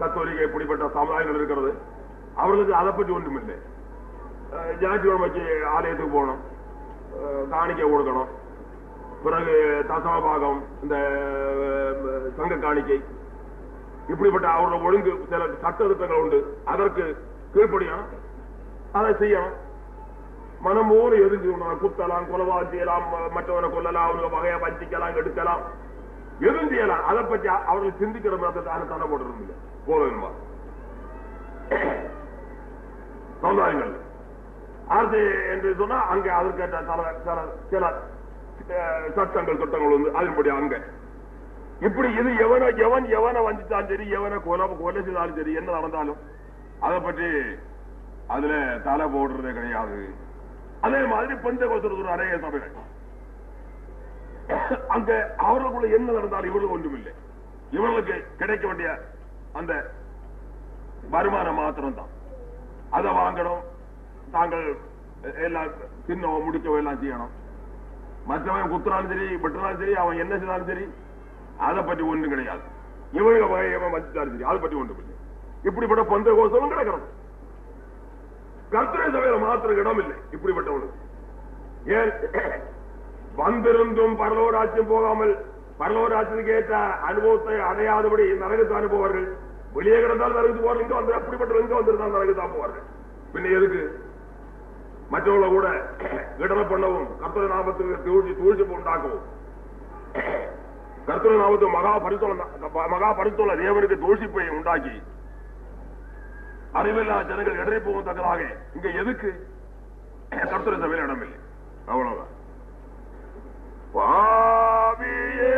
S1: கத்தோலிக்க இப்படிப்பட்ட சமுதாயங்கள் இருக்கிறது. அவர்களுக்கு அதை பற்றி ஒன்றும் இல்லை. ஞாயிற்றுக்கிழமைக்கு ஆலயத்துக்கு போகணும், காணிக்கை கொடுக்கணும், பிறகு தசமபாகம், இந்த சங்க காணிக்கை, இப்படிப்பட்ட அவரோட ஒழுங்கு சில சட்ட திட்டங்கள் உண்டு. அதற்கு கீழ்ப்படியணும், அதை செய்யணும். மனம் போல எதுவும் குத்தலாம், கொலவா செய்யலாம், மற்றவனை கொல்லலாம், அவங்க வகையை வஞ்சிக்கலாம், எடுக்கலாம், எதுவும் செய்யலாம். அதை பற்றி அவர்கள் சிந்திக்கிற மாதிரி தடை போடுறது போல சமுதாயங்கள் அரசு என்று சொன்னா அங்க அதற்கேற்ற சில சட்டங்கள் திட்டங்கள் வந்து அதன்படி அங்க இப்படி இது எவனை வஞ்சித்தாலும் சரி, எவனை கொலை செய்தாலும் சரி, என்ன நடந்தாலும் அதை பற்றி அதுல தலை போடுறதே கிடையாது. அதே மாதிரி பெந்தெகோஸ்து நிறைய சபைகள் அங்க அவர்களுக்குள்ள என்ன நடந்தாலும் இவர்களுக்கு ஒன்றுமில்லை. இவர்களுக்கு கிடைக்க வேண்டிய அந்த வருமானம் மாத்திரம் தான். அதை வாங்கணும், தாங்கள் எல்லாம் சின்னவோ முடிக்கவோ எல்லாம் செய்யணும். மற்றவன் குத்துனாலும் சரி, வெட்டினாலும் சரி, அவன் என்ன செய்தாலும் சரி, அதை பற்றி ஒன்றும் கிடையாது. இவங்க வகையவன் வச்சுட்டாலும் சரி, அதை பற்றி ஒன்றும் இல்லை. இப்படிப்பட்ட பெந்தெகோஸ்தும் கிடைக்கிறது. கர்த்தருடைய சபையில மாத்திரம் இடம் இல்லை இப்படிப்பட்டவனுக்கு. ஏன் வந்திருந்தும் பரலோராட்சியம் போகாமல் பரலோராட்சியத்துக்கு ஏற்ற அனுபவத்தை அடையாதபடி நரகத்து அனுபவர்கள் வெளியே கிடந்தால் நரகத்து போவார்கள். இங்க வந்து அப்படிப்பட்ட எங்க வந்திருந்தால் நரகத்தான் போவார்கள். பின்ன எதுக்கு மற்றவங்களை கூட இடர பண்ணவும், கர்த்தருடைய நாமத்துக்கு தூழ்ச்சி உண்டாக்கவும், கர்த்தருடைய நாமத்துக்கு மகா பரிசுத்தமுள்ள தேவனுக்கு தூழ்ச்சிப்பை உண்டாக்கி அறிவில்லா ஜனங்கள் இடரை போகும் தக்கதாக இங்க எதுக்கு கர்த்தருடைய சபையில் இடமில்லை. அவ்வளவுதான். பாவியே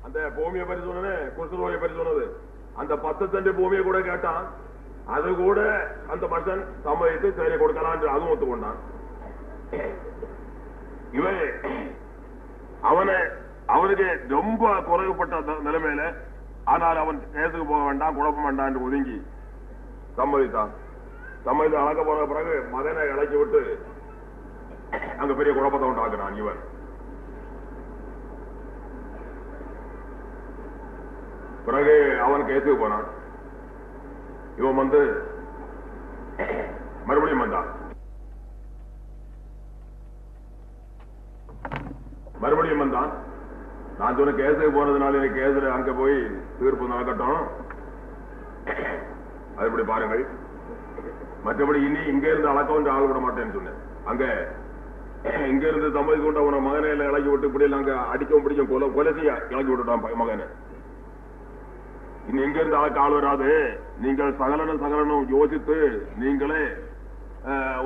S1: அந்த பூமியை பற்றி சொன்னது, குஷ்டரோகியை பற்றி சொன்னது, அந்த 10 சென்ட் பூமியை கூட கேட்டான். அது கூட அந்த மனுஷன் சம்மதித்து சரி கொடுக்கலாம் என்று அதுவும் ஒத்துக்கொண்டான். இவன் அவனுக்கு ரொம்ப குறைவுபட்ட நிலைமையில, ஆனால் அவன் கேசுக்கு போக வேண்டாம், குழப்பம் வேண்டாம் என்று ஒதுங்கி சம்மதித்தான். சம்மதித்து அழக போன பிறகு மகனை இறக்கி விட்டு அங்க பெரிய குழப்பத்தை உண்டாக்குனான். இவன் பிறகு அவன் கேசுக்கு போனான். இவன் வந்து மறுபடியும் வந்தான். நான் சொன்ன கேசுக்கு போனதுனால எனக்கு கேசுல அங்க போய் தீர்ப்பு நடக்கட்டும், அது இப்படி பாருங்கள். மற்றபடி இனி இங்க இருந்து அளக்க ஆள் விட மாட்டேன்னு சொன்னேன். அங்க இங்க இருந்து சம்மதி கொண்டு அவனை மகனை இறக்கி விட்டு இப்படி அங்க அடிக்கவும் பிடிக்கும் கொலை செய்ய இறக்கி விட்டுட்டான் மகனை. இனி எங்க இருந்து அளக்க ஆள் வராது, நீங்கள் சகலனும் யோசித்து நீங்களே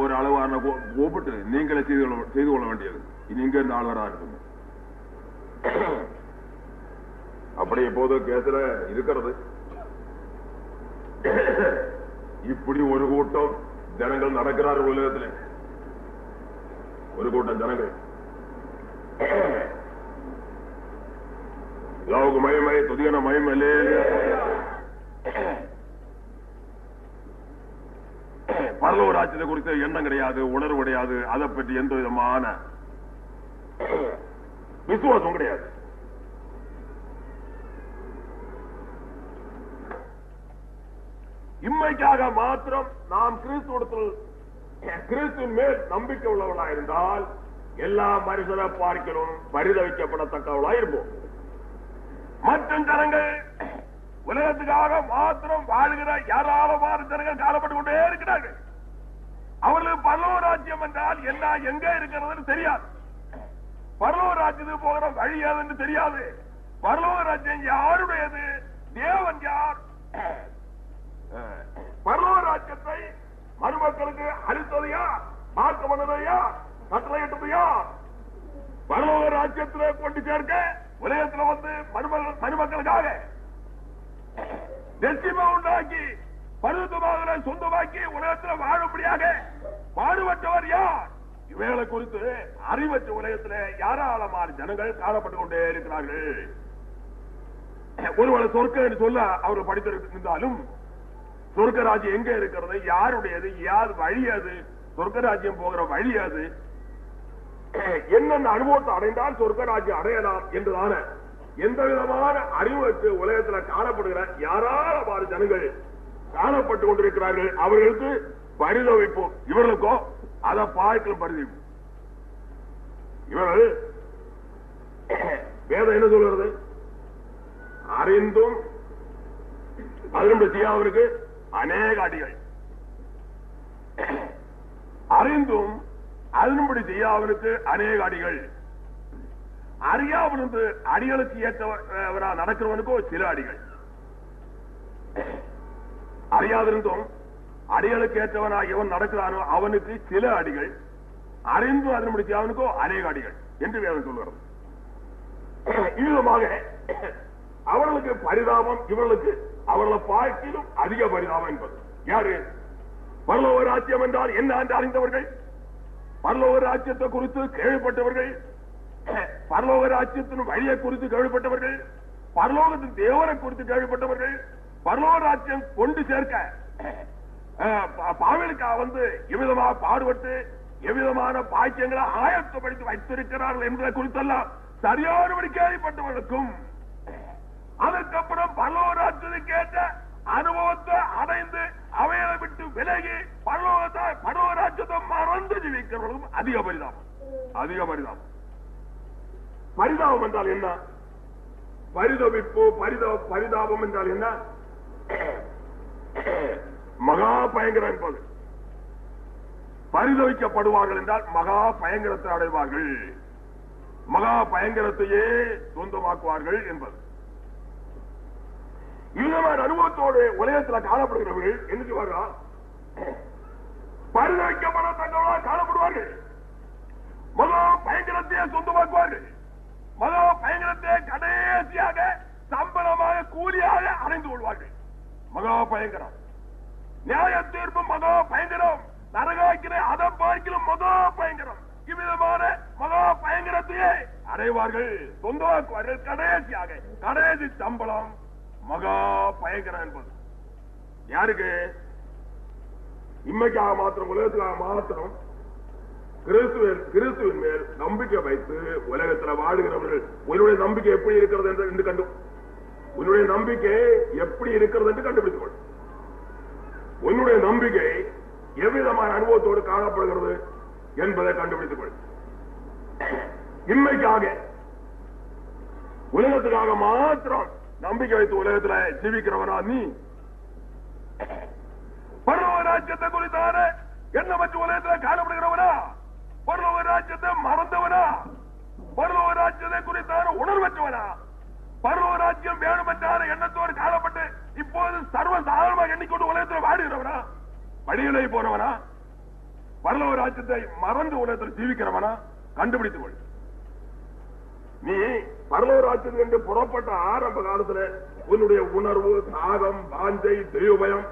S1: ஒரு அளவான கூப்பிட்டு நீங்களே செய்து கொள்ள வேண்டியது. இனி இங்க இருந்து ஆள் வராது. அப்படி இப்போது கேஸ்ல இருக்கிறது. இப்படி ஒரு கூட்டம் ஜனங்கள் நடக்கிறார்கள் உலகத்தில். ஒரு கூட்டம் ஜனங்கள் மயமை துதிகன மயமல்லே. பரலோக ராஜ்யத்தை குறித்த எண்ணம் கிடையாது, உணர்வு கிடையாது, அதை பற்றி எந்த விதமான விசுவாசம் கிடையாது. இம்மைக்காக மாத்திரம் நாம் கிறிஸ்துவின் மேல் நம்பிக்கை உள்ளவர்களாக இருந்தால் எல்லா மனுஷரை பார்க்கலும் பரிதவிக்கப்படத்தக்கவர்களாக இருப்போம். மற்ற ஜனங்கள் உலகத்துக்காக மாத்திரம் வாழ்கிற ஏராளமான ஜனங்கள் காலப்பட்டு கொண்டே இருக்கிறார்கள். அவர்களுக்கு பரலோக ராஜ்யம் என்றால் என்ன, எங்க இருக்கிறது தெரியாது. பரலோக ராஜ்யத்துக்கு போகிற வழி ஏதுன்னு தெரியாது. பரலோக ராஜ்யம் யாருடையது, தேவன் யார், பரலோக ராஜ்யத்தை மருமக்களுக்கு அளித்தது யார், மாற்றம் பண்ணது யார், கட்டளையிட்டது யார், பரலோக ராஜ்யத்தில் கொண்டு சேர்க்க உலகத்தில் வந்து மருமக்களுக்காக நிச்சயமா உண்டாக்கி பருவத்தமாக சொந்தமாக்கி உலகத்தில் வாழும்படியாக பாடுபட்டவர் யார்? இவைகளை குறித்து அறிவற்ற உலகத்தில் ஏராளமான ஜனங்கள் காணப்பட்டுக் கொண்டே இருக்கிறார்கள். ஒருவேளை சொர்க்கம் என்று சொல்ல அவர்கள் படித்திருந்தாலும் சொர்க்க ராஜ்யம் எங்க இருக்கிறது, யாருடையது, யார் வழி அது, சொர்க்க ராஜ்யம் போகிற வழி அது, என்னென்ன அனுபவத்தை அடைந்தால் சொர்க்க ராஜ்யம் அடையலாம் என்றுதான எந்த விதமான அறிவற்று உலகத்தில் காணப்படுகிற யாரால ஜனங்கள் காணப்பட்டுக் கொண்டிருக்கிறார்கள். அவர்களுக்கு பரிதவிப்போம், இவர்களுக்கோ அதை பார்க்கலும் பரிதவிப்போம். இவர்கள் வேதம் என்ன சொல்கிறது, அறிந்தும் அதனுடைய செய்யாதவருக்கு அநேக அடிகள், அறிந்தும் அதன்படி செய்யாதவருக்கு அநேக அடிகள், அறியாமல் இருந்து அடிகளுக்கு ஏற்றவரா நடக்கிறவனுக்கோ சில அடிகள், அறியாதிருந்தும் அடிகளுக்கு ஏற்றவனா எவன் நடக்கிறானோ அவனுக்கு சில அடிகள், அறிந்தும் அதன்படி செய்யாதவனுக்கோ அநேக அடிகள் என்று வேதம் சொல்கிறது. இவ்விதமாக அவர்களுக்கு பரிதாபம், இவர்களுக்கு அவர்களை பார்க்கிலும் அதிக பரிதாபம் என்பது யாரு? பரலோக ராஜ்யம் என்றால் என்ன என்று அறிந்தவர்கள், பரலோக ராஜ்யத்தை குறித்து கேள்விப்பட்டவர்கள், பரலோக ராஜ்யத்தின் வழியை குறித்து கேள்விப்பட்டவர்கள், பரலோகத்தின் தேவனை குறித்து கேள்விப்பட்டவர்கள், பரலோக ராஜ்யம் கொண்டு சேர்க்க பாவலுக்காக வந்து எவ்விதமாக பாடுபட்டு எவ்விதமான பாக்கியங்களை ஆயத்தப்படுத்தி வைத்திருக்கிறார்கள் என்பதை குறித்தெல்லாம் சரியானபடி கேள்விப்பட்டவர்களுக்கும் அதற்கப்புறம் பரலோக ராஜ்யத்தை கேட்ட அனுபவத்தை அடைந்து அவையை விட்டு விலகி பரலோக ராஜ்யத்தை மறந்து ஜீவிக்கிறவர்களும் அதிக பரிதாபம். அதிக பரிதாபம். பரிதாபம் என்றால் என்ன? பரிதவிப்பு, பரிதாபம் என்றால் என்ன? மகா பயங்கரம் என்பது. பரிதவிக்கப்படுவார்கள் என்றால் மகா பயங்கரத்தை அடைவார்கள், மகா பயங்கரத்தையே சொந்தமாக்குவார்கள் என்பது. இதுமான அனுபவத்தோடு உலகத்தில் காணப்படுகிறவர்கள் என்ன செய்வார்கள்? பரிதவிக்கப்பட தங்களா காணப்படுவார்கள், மகா பயங்கரத்தையே சொந்தமாக்குவார்கள், மகா பயங்கரத்தை கடைசியாக சம்பளமாக கூலியாக அடைந்து கொள்வார்கள். மகா பயங்கரம். நியாய தீர்ப்பு மகா பயங்கரம். நரகாக்கிற அதை பார்க்கலாம் மகா பயங்கரம். இவ்விதமான மகா பயங்கரத்தையே அடைவார்கள், சொந்தமாக்குவார்கள். கடைசியாக கடைசி சம்பளம் மகா பயங்கரம் என்பது யாருக்கு? இம்மைக்காக மாத்திரம், உலகத்துக்காக மாத்திரம் கிறிஸ்துவின் மேல் நம்பிக்கை வைத்து உலகத்தில் வாழுகிறவர்கள். உன்னுடைய நம்பிக்கை எப்படி இருக்கிறது என்று கண்டு, உன்னுடைய நம்பிக்கை எப்படி இருக்கிறது என்று கண்டுபிடித்துக் கொள். உன்னுடைய நம்பிக்கை எவ்விதமான அனுபவத்தோடு காணப்படுகிறது என்பதை கண்டுபிடித்துக் கொள். இம்மைக்காக உலகத்துக்காக மாத்திரம் நம்பிக்கை வைத்து உலகத்தில் ஜீவிக்கிறவனா நீ? பரலோக ராஜ்யத்தை குறித்தான எண்ணமற்ற உலகத்தில் காணப்படுகிறவனா? பரலோக ராஜ்யத்தை மறந்தவனா? பரலோக ராஜ்யத்தை குறித்தான உணர்வற்றவனா? பரலோக ராஜ்யம் வேணுமென்றான எண்ணத்தோடு காணப்பட்டு இப்போது சர்வ சாதாரணமாக எண்ணிக்கொண்டு உலகத்தில் வாடுகிறவனா? வழிகளை போனவனா? பரலோக ராஜ்யத்தை மறந்து உலகத்தில் ஜீவிக்கிறவனா? கண்டுபிடித்துக் கொள். நீ பரலோக ராஜ்யம் என்று புறப்பட்ட ஆரம்ப காலத்தில் உன்னுடைய உணர்வு, தாகம், வாஞ்சை, தெய்வபயம்,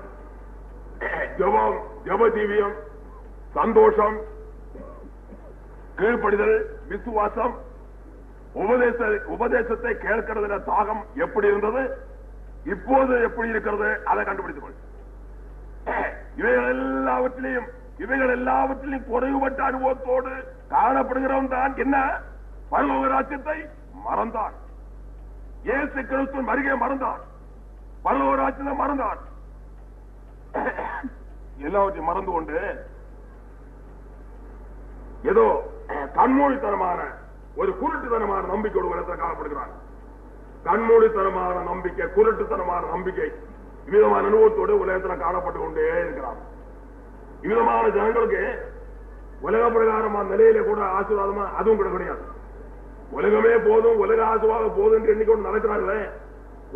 S1: ஜபம், ஜபதீவியம், சந்தோஷம், கீழ்ப்படிதல், விசுவாசம், உபதேசத்தை கேட்கிறது தாகம் எப்படி இருந்தது, இப்போது எப்படி இருக்கிறது, அதை கண்டுபிடித்துக் கொள். இவைகள் எல்லாவற்றிலையும் குறைவுபட்ட அனுபவத்தோடு காணப்படுகிறவன் தான் என்ன? பரலோக ராஜ்யத்தை மறந்தான். இயேசு கிறிஸ்துவின் வருகை மறந்தான். பரலோக ராஜ்யத்தை மறந்தான். எல்லாவற்றையும் மறந்து கொண்டு ஏதோ கண்மூடித்தனமான ஒரு குருட்டுத்தனமான நம்பிக்கையோடு உலகத்தில் காணப்படுகிறான். கண்மூடித்தனமான நம்பிக்கை, குருட்டுத்தனமான நம்பிக்கை இவ்விதமான அனுபவத்தோடு உலகத்தில் காணப்பட்டு கொண்டே இருக்கிறான். இவ்விதமான ஜனங்களுக்கு உலக பிரகாரமான நிலையில கூட ஆசீர்வாதமா அதுவும் கூட கிடையாது. உலகமே போதும், உலக ஆசீர்வாதம் போதும் என்று எண்ணிக்கொண்டு நடக்கிறார்களே,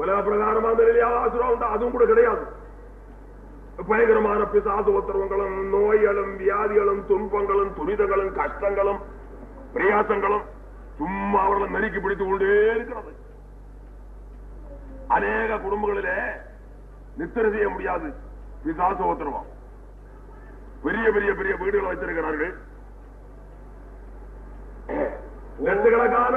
S1: உலக பிரகாரமான நிலையாக ஆசீர்வாதம் அதுவும் கூட கிடையாது. பயங்கரமான பிசாசு உத்தரவுகளும், நோய்களும், வியாதிகளும், துன்பங்களும், துரிதங்களும், கஷ்டங்களும், பிரயாசங்களும் சும்மா அவர்களை நெருக்கி பிடித்துக் கொண்டே இருக்கிறது. அநேக குடும்பங்களிலே நித்திரை செய்ய முடியாது. பிசாசு உத்தரவம். பெரிய பெரிய பெரிய வீடுகள் வைத்திருக்கிறார்கள். லட்சக்கணக்கான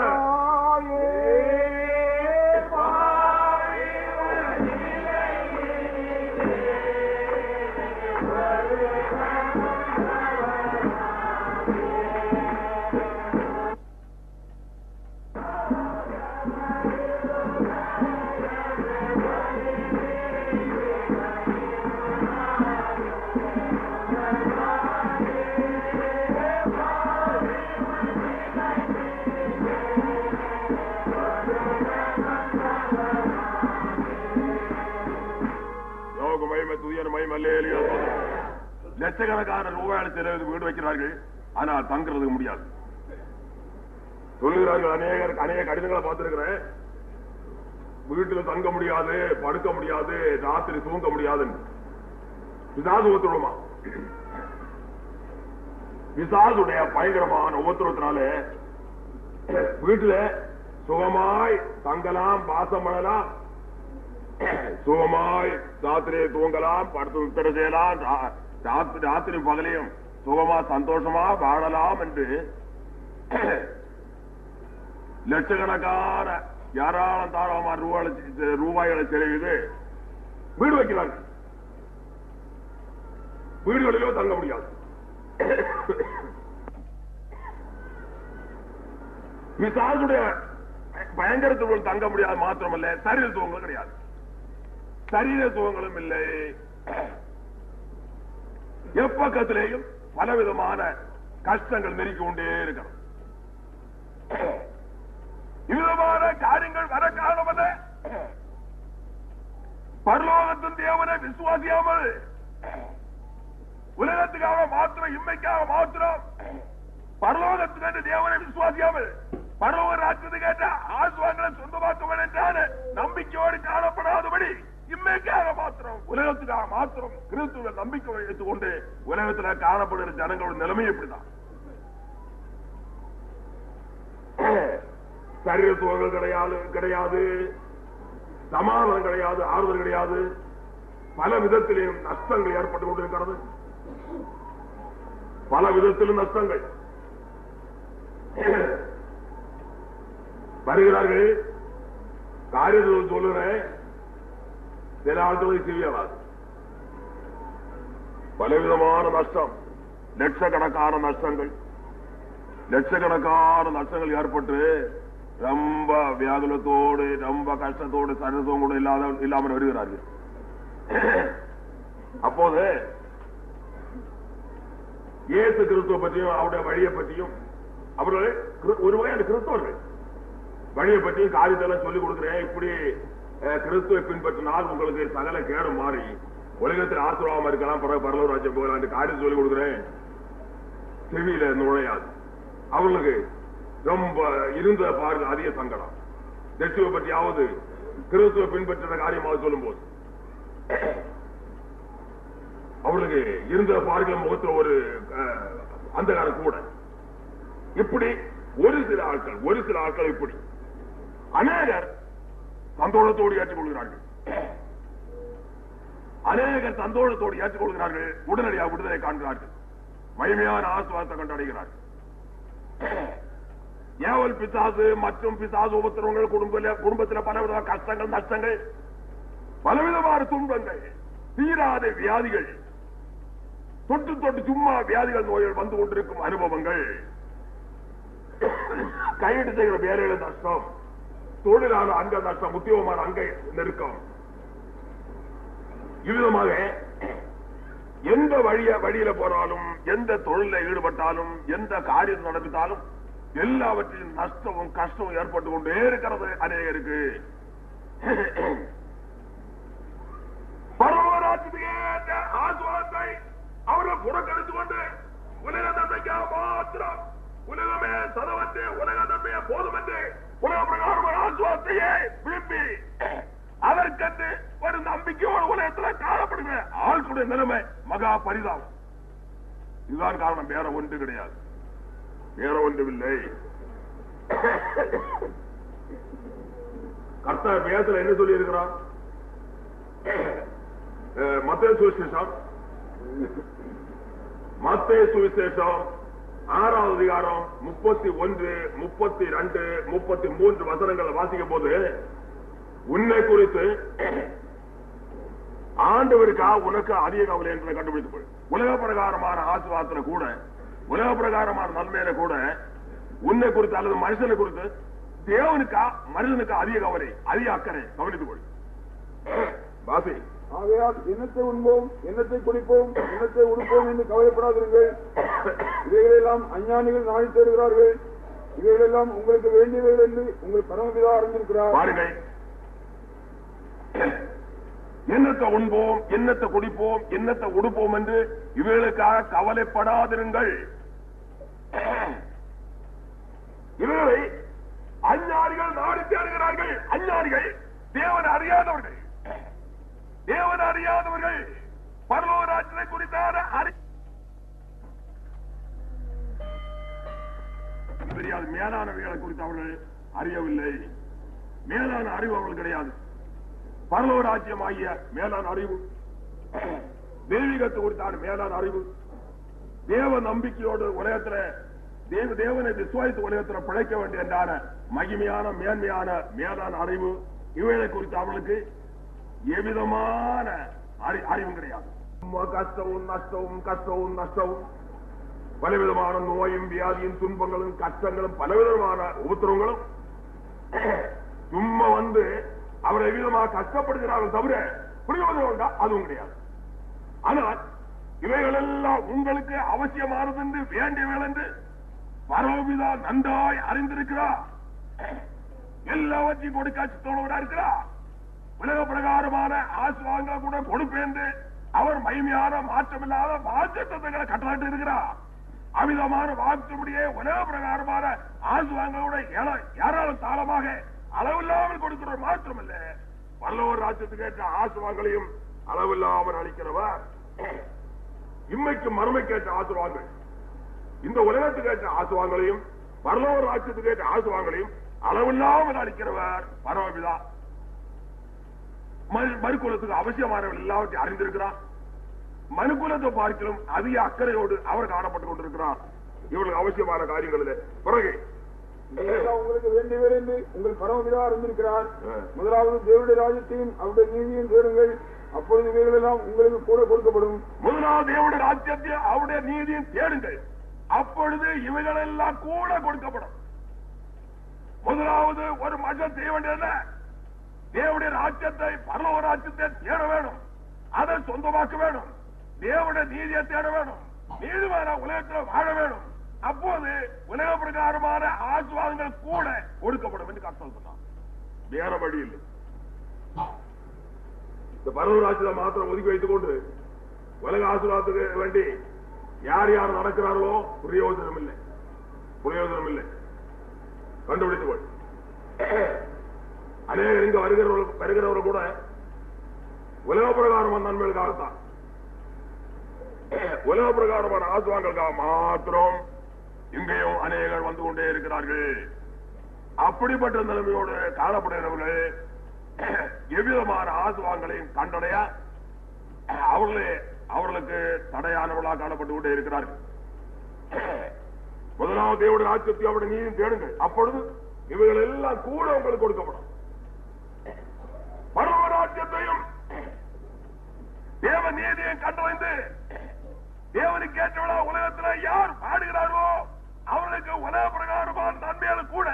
S1: லட்சக்கணக்கான ரூபாய் செலவு வீடு வைக்கிறார்கள். ஆனால் தங்குறதுக்கு முடியாது சொல்லுகிறார்கள். அநேக கடிதங்களை பார்த்திருக்கிறேன். வீட்டில் தங்க முடியாது, படுக்க முடியாது, ராத்திரி தூங்க முடியாது. பிசாசு உத்தரவுமா? பிசாசுடைய பயங்கரமான உத்தரவத்தினால வீட்டில் சுகமாய் தங்கலாம், வாசம் பண்ணலாம், சுகமாய் ராத்திரியை தூங்கலாம், படுத்து உத்தர செய்யலாம், ராத்திரி பகலையும் சுகமா சந்தோஷமா வாழலாம் என்று லட்சக்கணக்கான யாராலும் தாராளமான ரூபாய்களை செலவிது வீடு வைக்கிறார்கள். வீடுகளிலோ தங்க முடியாது. பிசாசுடைய பயங்கரத்துக்குள் தங்க முடியாது மாத்திரமல்ல, சரீர சுகங்களும் கிடையாது. சரீர சுகங்களும் இல்லை. எப்பக்கத்திலேயும் பலவிதமான கஷ்டங்கள் நெருக்கி கொண்டே இருக்கிறது. இவ்விதமான காரியங்கள் வர காரணமல்ல, பரலோகத்தின் தேவனை விசுவாசியாமல் உலகத்துக்காக மாத்திரம், இம்மைக்காக மாத்திரம் பரலோகத்துக்கு தேவனை விசுவாசியாமல் பரலோக ராஜ்யத்தை கேட்ட ஆசுவாங்களை சொந்தமாக்க என்றான நம்பிக்கையோடு காணப்படாதபடி இம்மைக்காக மாத்திரம், உலகத்துக்காக மாத்திரம் கிறிஸ்துவ நம்பிக்கை வைத்துக் கொண்டு உலகத்தில் காணப்படுகிற ஜனங்களோட நிலைமை எப்படிதான்? சரீர சுகங்கள் கிடையாது, சமாதானம் கிடையாது, ஆறுதல் கிடையாது. பல விதத்திலும் நஷ்டங்கள் ஏற்பட்டுக் கொண்டிருக்கிறது. பல விதத்திலும் நஷ்டங்கள் வருகிறார்கள். காரியத்தில் சொல்லுறேன், சில ஆட்களுக்கு செய்யலாது. பலவிதமான நஷ்டம், லட்சக்கணக்கான நஷ்டங்கள் ஏற்பட்டு ரொம்ப வியாகுலத்தோடு ரொம்ப கஷ்டத்தோடு சரீரத்தோடு கூட இல்லாமல் வருகிறார்கள். அப்போது இயேசு கிறிஸ்துவ பற்றியும் அவருடைய வழியை பற்றியும் அவர்கள் ஒரு வகையான கிறிஸ்தவர்கள் வழியை பற்றியும் காரியத்தெல்லாம் சொல்லிக் கொடுக்கிறேன். இப்படி கிறிஸ்துவை பின்பற்றினால் உங்களுக்கு சகல கேடு மாறி உலகத்தில் ஆசீர்வாதமா இருக்கலாம், பிறகு பரலோக ராஜ்யம் போகலாம் என்று காரியம் சொல்லிக் கொடுக்கிறேன். செவியில நுழையாது. அவர்களுக்கு ரொம்ப இருந்த பாருங்க அதிக சங்கடம். லட்சுவை பற்றியாவது கிறிஸ்துவை பின்பற்ற காரியமாக சொல்லும் போது அவர்களுக்கு இருந்த பாருங்க முகத்தில் ஒரு அந்தகாரம் கூட. இப்படி ஒரு சில ஆட்கள் இப்படி அநேகர் சந்தோஷத்தோடு ஏற்றுக்கொள்கிறார்கள். உடனடியாக விடுதலை காண்கிறார்கள், மகிமையான ஆசீர்வாதத்தை கண்டடைகிறார்கள். ஏவல் பிசாசு மற்றும் பிசாசு உபத்திரவங்கள் குடும்பத்தில் பலவித கஷ்டங்கள், நஷ்டங்கள், பலவிதமான துன்பங்கள், தீராத வியாதிகள், தொட்டு சும்மா வியாதிகள், நோய்கள் வந்து கொண்டிருக்கும் அனுபவங்கள், கையெடு செய்கிற வேலையில நஷ்டம், தொழிலான அங்க நஷ்டம், உத்தியோகமான அங்க நெருக்கம், இவ்விதமாக எந்த வழியில போனாலும், எந்த தொழில ஈடுபட்டாலும், எந்த காரியம் நடந்தாலும் எல்லாவற்றிலும் நஷ்டமும் கஷ்டமும் ஏற்பட்டு கொண்டே இருக்கிறது அநேகருக்கு. பரவராட்சியத்தை ஆசுவாதத்தை அவர்கள் புறக்கணித்துக் கொண்டு உலக தந்தைக்காக மாத்திரம் உலகமே சதவத்து உலக தன்மையை போதும் என்று உலக பிரகாரமான ஆசுவாதத்தையே விரும்பி அதற்கென்று ஒரு நம்பிக்கையோடு உலகத்தில் காணப்படுகிற ஆட்களுடைய நிலைமை மகா பரிதாபம். இதுதான் காரணம், வேற ஒன்று கிடையாது, வேற ஒன்றுமில்லை. கர்த்தர் வேதத்தில் என்ன சொல்லி இருக்கிறார்? மத்தேயு சுவிசேஷம் 6வது அதிகாரம் 31, 32, 33 வசனங்கள் வாசிக்கும் போது உன்னை குறித்து ஆண்டவருக்கா உனக்கு அதிக கவலை என்பதை கண்டுபிடித்துக் உலக பிரகாரமான ஆசீர்வாதத்துல கூட, உலக பிரகாரமான நன்மையில கூட உன்னை குறித்து அல்லது மனுஷனை குறித்து தேவனுக்கா மனிதனுக்கா அதிக கவலை, அதிக அக்கறை கவனித்துக் கொள். வாசி.
S2: ஆகையால் எண்ணத்தை உண்போம், எண்ணத்தை குடிப்போம், எண்ணத்தை உடுப்போம் என்று கவலைப்படாதீர்கள். இவைகளெல்லாம் அஞ்ஞானிகள் நாடி தேடுகிறார்கள். இவைகளெல்லாம் உங்களுக்கு வேண்டியவைகள் என்று உங்கள் பரமபிதா அறிந்திருக்கிறார்.
S1: பாருங்கள், எண்ணத்தை உண்போம், எண்ணத்தை குடிப்போம், எண்ணத்தை உடுப்போம் என்று இவைகளுக்காக கவலைப்படாதிருங்கள். இவர்களை அஞ்ஞானிகள் நாடி தேடுகிறார்கள். அஞ்ஞானிகள் தேவன் அறியாதவர்கள், பரலோக ராஜ்யத்தை குறித்தான தெரியாது, மேலானவைகளை குறித்து அவர்கள் அறியவில்லை. மேலான அறிவு அவர்கள் கிடையாது. பரலோக ராஜ்யம் ஆகிய மேலான அறிவு, தெய்வீகத்தை குறித்தான மேலான அறிவு, தேவ நம்பிக்கையோடு உலகத்தில் தேவனை விசுவாசித்து உலகத்தில் பிழைக்க வேண்டிய என்றான மகிமையான மேன்மையான மேலான அறிவு, இவைகளை குறித்து அவர்களுக்கு எவ்விதமான அறிவும் கிடையாது. கஷ்டமும் நஷ்டமும் பலவிதமான நோயும் வியாதியும் துன்பங்களும் கஷ்டங்களும் பலவிதமான உபத்திரவங்களும் சும்மா வந்து அவரை விதமாக கஷ்டப்படுகிறார்கள் தவிர புரியுவது உண்டா? அதுவும் கிடையாது. ஆனால் இவைகள் எல்லாம் உங்களுக்கு அவசியமானது என்று வேண்டியவைகள் என்று பரமபிதா நன்றாய் அறிந்திருக்கிறார். எல்லாவற்றையும் கொடுக்க சித்தோடு இருக்கிறார். உலக பிரகாரமான ஆசீர்வாதங்களை கூட கொடுப்பேன் அவர் மகிமையான மாற்றமில்லாத வாக்குத்தத்தங்களை கட்டளையிட்டு இருக்கிறார். அமிதமான வாக்குப்படியே உலக பிரகாரமான ஆசீர்வாதங்களோட ஏராளம் தாளமாக அளவில்லாமல் கொடுக்கிற மாத்திரமல்ல, பரலோக ராஜ்யத்துக்கு ஏற்ற ஆசீர்வாதங்களையும் அளவில்லாமல் அளிக்கிறவர். இம்மைக்கு மறுமைக்கு ஏற்ற ஆசீர்வாதங்கள், இந்த உலகத்துக்கு ஏற்ற ஆசீர்வாதங்களையும் பரலோக ராஜ்யத்துக்கு ஏற்ற ஆசீர்வாதங்களையும் அளவில்லாமல் அளிக்கிறவர் பரமபிதா. மனுக்குலத்துக்கு அவசியமானவர்கள் எல்லாவற்றையும் அறிந்திருக்கிறார். மனுக்குலத்தை பார்க்கலும் அதிக அக்கறையோடு அவர் காணப்பட்டுக் கொண்டிருக்கிறார். இவர்களுக்கு அவசியமான காரியங்களில் பிறகு
S2: உங்களுக்கு வேண்டியவர் என்று உங்கள் பரமபிதா அறிந்திருக்கிறார். முதலாவது தேவனுடைய ராஜ்யத்தையும் அவருடைய நீதியையும் தேடுங்கள், அப்பொழுது இவைகள் எல்லாம் உங்களுக்கு கூட கொடுக்கப்படும்.
S1: முதலாவது தேவனுடைய ராஜ்யத்தையும் அவருடைய நீதியும் தேடுங்கள், அப்பொழுது இவைகள் எல்லாம் கூட கொடுக்கப்படும். முதலாவது ஒரு மனுஷன் செய்ய வேண்டியது தேவனுடைய ராஜ்யத்தை, பரலோக ராஜ்யத்தை தேட வேணும், அதை சொந்தமாக்க வேணும். தேவனுடைய நீதியை தேட வேணும், நீதிமான உலகத்தில் வாழ வேணும். அப்போது உலக பிரகாரமான ஆசீர்வாதங்கள் கூட கொடுக்கப்படும் என்று கர்த்தர் சொன்னார். வேற வழி இல்லை. இந்த பரலோக ராஜ்யத்தை மாத்திரம் ஒதுக்கி வைத்துக் கொண்டு உலக ஆசீர்வாதத்துக்கு வேண்டி யார் யார் நடக்கிறார்களோ பிரயோஜனம் இல்லை, பிரயோஜனம் இல்லை. கண்டுபிடித்துக் கொள். அநேகர் இங்க வருகிறவர்கள் கூட உலக பிரகாரமான நன்மைகளுக்காகத்தான், உலக பிரகாரமான ஆசீர்வாதங்களுக்காக மாத்திரம் இங்கேயும் அநேகர் வந்து கொண்டே இருக்கிறார்கள். அப்படிப்பட்ட நிலைமையோடு காணப்படுகிறவர்கள் எவ்விதமான ஆசீர்வாதங்களையும் கண்டடைய அவர்களுக்கு தடையானவர்களாக காணப்பட்டு கொண்டே இருக்கிறார்கள். முதலாவது தேவனுடைய ராஜ்யத்தை அவருடைய நீதியும் தேடுங்கள், அப்பொழுது இவைகள் எல்லாம் கூட உங்களுக்கு கொடுக்கப்படும். பரலோக ராஜ்யத்தையும் தேவ நீதியையும் கண்டறிந்து தேவனுக்கு ஏற்றவளா உலகத்தில் யார் பாடுகிறாரோ அவர்களுக்கு உலக பிரகாரமான நன்மைகள் கூட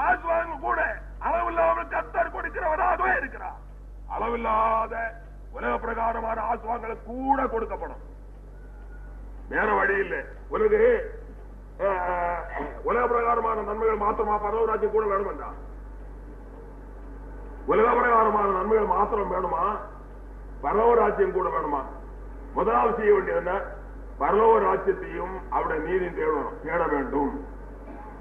S1: ஆசீர்வாதங்கள் கூட அளவில்லாமல் கர்த்தர் கொடுக்கிறவராகவே இருக்கிறார். அளவில்லாத உலக பிரகாரமான ஆசீர்வாதங்கள் கூட கொடுக்கப்படும். வேற வழி இல்லை. உலக பிரகாரமான நன்மைகள் மாத்திரமா பரலோக ராஜ்யம் கூட வேணுமென்றா? உலக பிரகாரமான நன்மைகள் மாத்திரம் வேணுமா? பரலோக ராஜ்யம் கூட வேணுமா? முதலாவது செய்ய வேண்டியது என்ன? பரலோக ராஜ்யத்தையும் அவருடைய நீதியும் தேட வேண்டும்,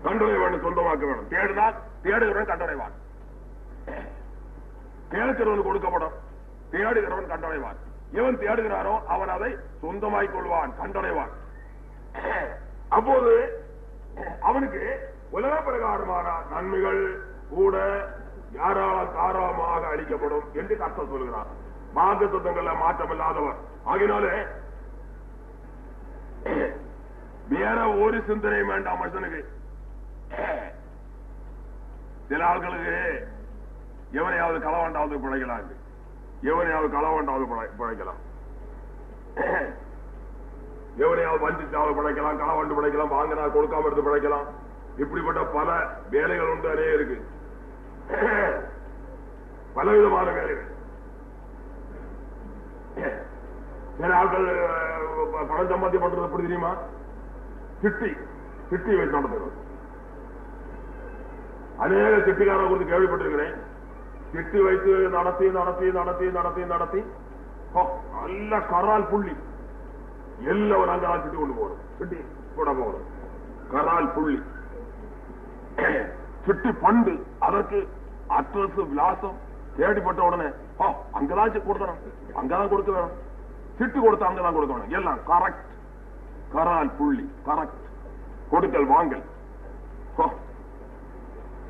S1: கண்டனை வேண்டும், சொந்தமாக்க வேண்டும். தேடினால் தேடுகிறவன் கண்டடைவான், கேட்கிறவன் கொடுக்கப்படும், தேடுகிறவன் கண்டடைவான். எவன் தேடுகிறானோ அவன் அதை சொந்தமாக்கிக் கொள்வான், கண்டடைவான். அப்போது அவனுக்கு உலக பிரகாரமான நன்மைகள் கூட தாராளமாக அளிக்கப்படும் என்று கர்த்தர் சொல்கிறார். வாக்கு தத்துவங்கள்ல மாற்றமில்லாதவர் ஆகினாலே வேற ஒரு சிந்தனையும் வேண்டாம் மனுஷனுக்கு. சில ஆட்களுக்கு எவனையாவது களவாண்டாவது பிழைக்கலாம், எவனையாவது களவாண்டாவது பிழைக்கலாம், எவனையாவது வஞ்சித்தாவது பிழைக்கலாம், களவாண்டு பிழைக்கலாம், வாங்கினா கொடுக்காம இருந்து பிழைக்கலாம். இப்படிப்பட்ட பல வேலைகள் உண்டு, அநேக இருக்கு, பலவிதமான வேலைகள். சில ஆட்கள் பணம் சம்பாத்தியம் பண்றது எப்படி தெரியுமா? சிட்டி வச்சு நடத்துறது. அநேக சிட்டிக்காரன் குறித்து கேள்விப்பட்டிருக்கிறேன். சிட்டி வைத்து நடத்தி நடத்தி நடத்தி நடத்தி நடத்தி நல்ல கரால் புள்ளி எல்லாம் அங்கதான் சிட்டி கொண்டு போகணும், சிட்டி கூட போகணும், கரால் புள்ளி சிட்டி பண்டு, அதற்கு அட்ரஸ் விலாசம் தேடிப்பட்ட உடனே அங்கதான் கொடுக்கணும், அங்கதான் கொடுக்க வேணும், சிட்டு கொடுத்து அங்கதான் கொடுக்க வேணும், எல்லாம் கரெக்ட், கரால் புள்ளி கரெக்ட், கொடுக்கல் வாங்கல்.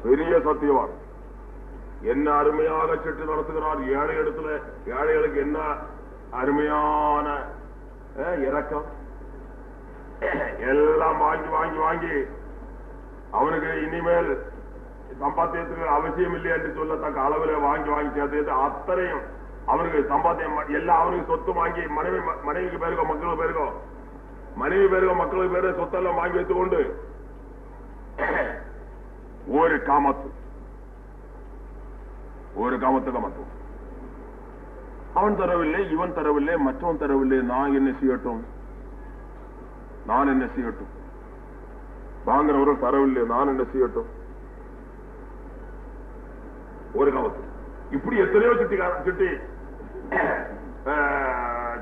S1: பெரிய சத்தியவான் என்ன அருமையாக சிட்டு நடத்துகிறார். ஏழை இடத்துல ஏழைகளுக்கு என்ன அருமையான இறக்கம். எல்லாம் வாங்கி வாங்கி வாங்கி அவனுக்கு இனிமேல் சம்பாத்தியத்துக்கு அவசியம் இல்லை என்று சொல்லத்தக்க அளவில் வாங்கி வாங்கி சேர்த்து அத்தனையும் அவனுக்கு சம்பாத்தியம் எல்லாம் அவனுக்கு சொத்து வாங்கி மனைவிக்கு பேருக்கோ மக்களுக்கு பேருக்கோ மனைவி பேருக்கோ மக்களுக்கு பேரு சொத்தெல்லாம் வாங்கி வைத்துக் கொண்டு ஒரு காமத்து கமத்தும். அவன் தரவில்லை, இவன் தரவில்லை, மற்றவன் தரவில்லை, நான் என்ன செய்யட்டும், நான் என்ன செய்யட்டும், வாங்குறவர்கள் தரவில்லை, நான் என்ன செய்யட்டும், ஒரு காமத்து. இப்படி எத்தனையோ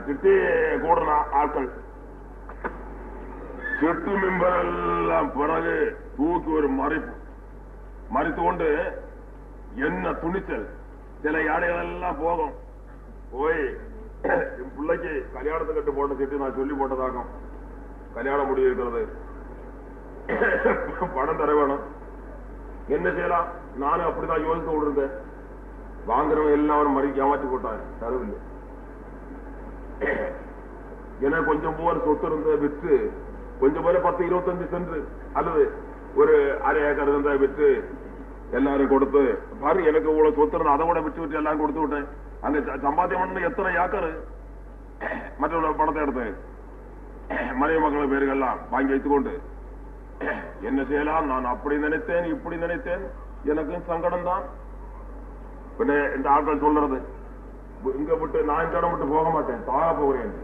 S1: சிட்டி கூடனா ஆட்கள் சிட்டி மெம்பர் எல்லாம் பிறகு தூக்கி ஒரு மறைத்து கொண்டு என்ன துணிச்சல். சில யானைகள் எல்லாம் போகும், போய் என் பிள்ளைக்கு கல்யாணத்தை கட்டு போட்ட சிட்டி நான் சொல்லி போட்டதாகும், கல்யாணம் முடிவு இருக்கிறது, பணம் தர வேணும், என்ன செய்யலாம்? நானும் அப்படிதான் யோசித்து கொண்டிருந்தேன். வாங்குறவங்க எல்லாரும் மறி ஏமாற்றி போட்டாங்க, தரவில்லை. எனக்கு கொஞ்சம் போல சொத்து இருந்த விற்று கொஞ்சம் போல 10-25 சென்று அல்லது ஒரு அரை ஏக்கர் இருந்த விற்று எல்லாரும் கொடுத்து பாரு, எனக்கு இவ்வளவு சொத்து இருந்த அதை கூட விட்டு எல்லாம் கொடுத்து விட்டேன். அங்க சம்பாத்தியம் பண்ண எத்தனை ஏக்கர் மற்றொரு பணத்தை எடுத்து மனைவி மக்கள் பேருக்கெல்லாம் வாங்கி வைத்துக் கொண்டு என்ன செய்யலாம்? நான் அப்படி நினைத்தேன், இப்படி நினைத்தேன், எனக்கும் சங்கடம் தான். பின்ன இந்த ஆட்கள் சொல்றது, இங்க விட்டு நான் இந்த இடம் விட்டு போக மாட்டேன், சாக போகிறேன்,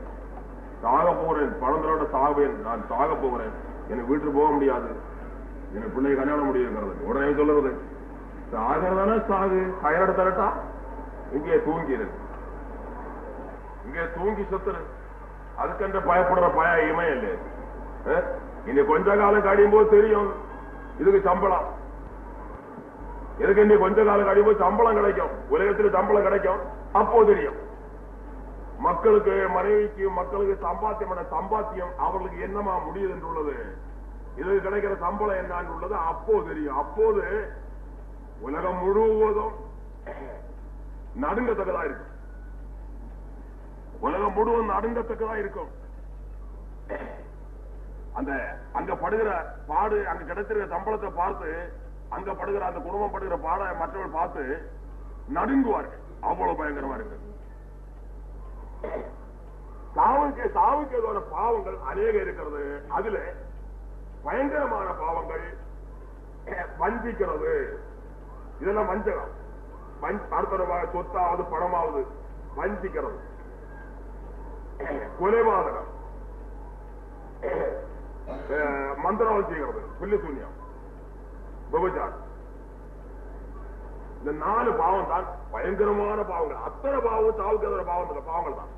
S1: பணம் தரோட சாகுவேன், நான் சாக போகிறேன், எனக்கு வீட்டுக்கு போக முடியாது, எனக்கு பிள்ளை கல்யாணம் முடியுங்கிறது. உடனே சொல்றது, சாகிறதானே சாகு, கயலோட தரட்டா, இங்கே தூங்கிடு, இங்கே தூங்கி செத்துரு, அதுக்கென்ற பயப்படுற பயமே இல்லை. இனி கொஞ்ச காலம் கழியும் போது தெரியும் இதுக்கு சம்பளம். எனக்கு இன்னும் கொஞ்ச காலம் கழியும் போது சம்பளம் கிடைக்கும், உலகத்தில் சம்பளம் கிடைக்கும், அப்போ தெரியும் மக்களுக்கு, மனைவிக்கு, மக்களுக்கு சம்பாத்தியம் அவர்களுக்கு என்னமா முடியுது என்று உள்ளது, இதுக்கு கிடைக்கிற சம்பளம் என்னன்னு உள்ளது அப்போ தெரியும். அப்போது உலகம் முழுவதும் நடுங்கத்தக்கதா இருக்கும், உலகம் முழுவதும் நடுங்கத்தக்கதா இருக்கும். அந்த அங்க படுகிற பாடு, அங்க கிடைத்திருக்கிற சம்பளத்தை பார்த்து அங்க படுகிற அந்த குடும்பம் படுகிற பாட மற்றவர்கள் பார்த்து நடுங்குவார்கள். அவ்வளவு பயங்கரமா இருக்கு. சாவுக்கு ஏதோ பாவங்கள் அநேக இருக்கிறது. அதுல பயங்கரமான பாவங்கள் வஞ்சிக்கிறது, இதெல்லாம் வஞ்சகம். அடுத்த சொத்தாவது பணமாவது வஞ்சிக்கிறது, கொலைபாதகம், மந்திரம் செய்கிறது, பில்லு சூன்யம், விபச்சாரம். இந்த 4 பாவம் தான் பயங்கரமான பாவங்கள். அத்தனை பாவம் சாவுக்கு பாவங்கள் தான்.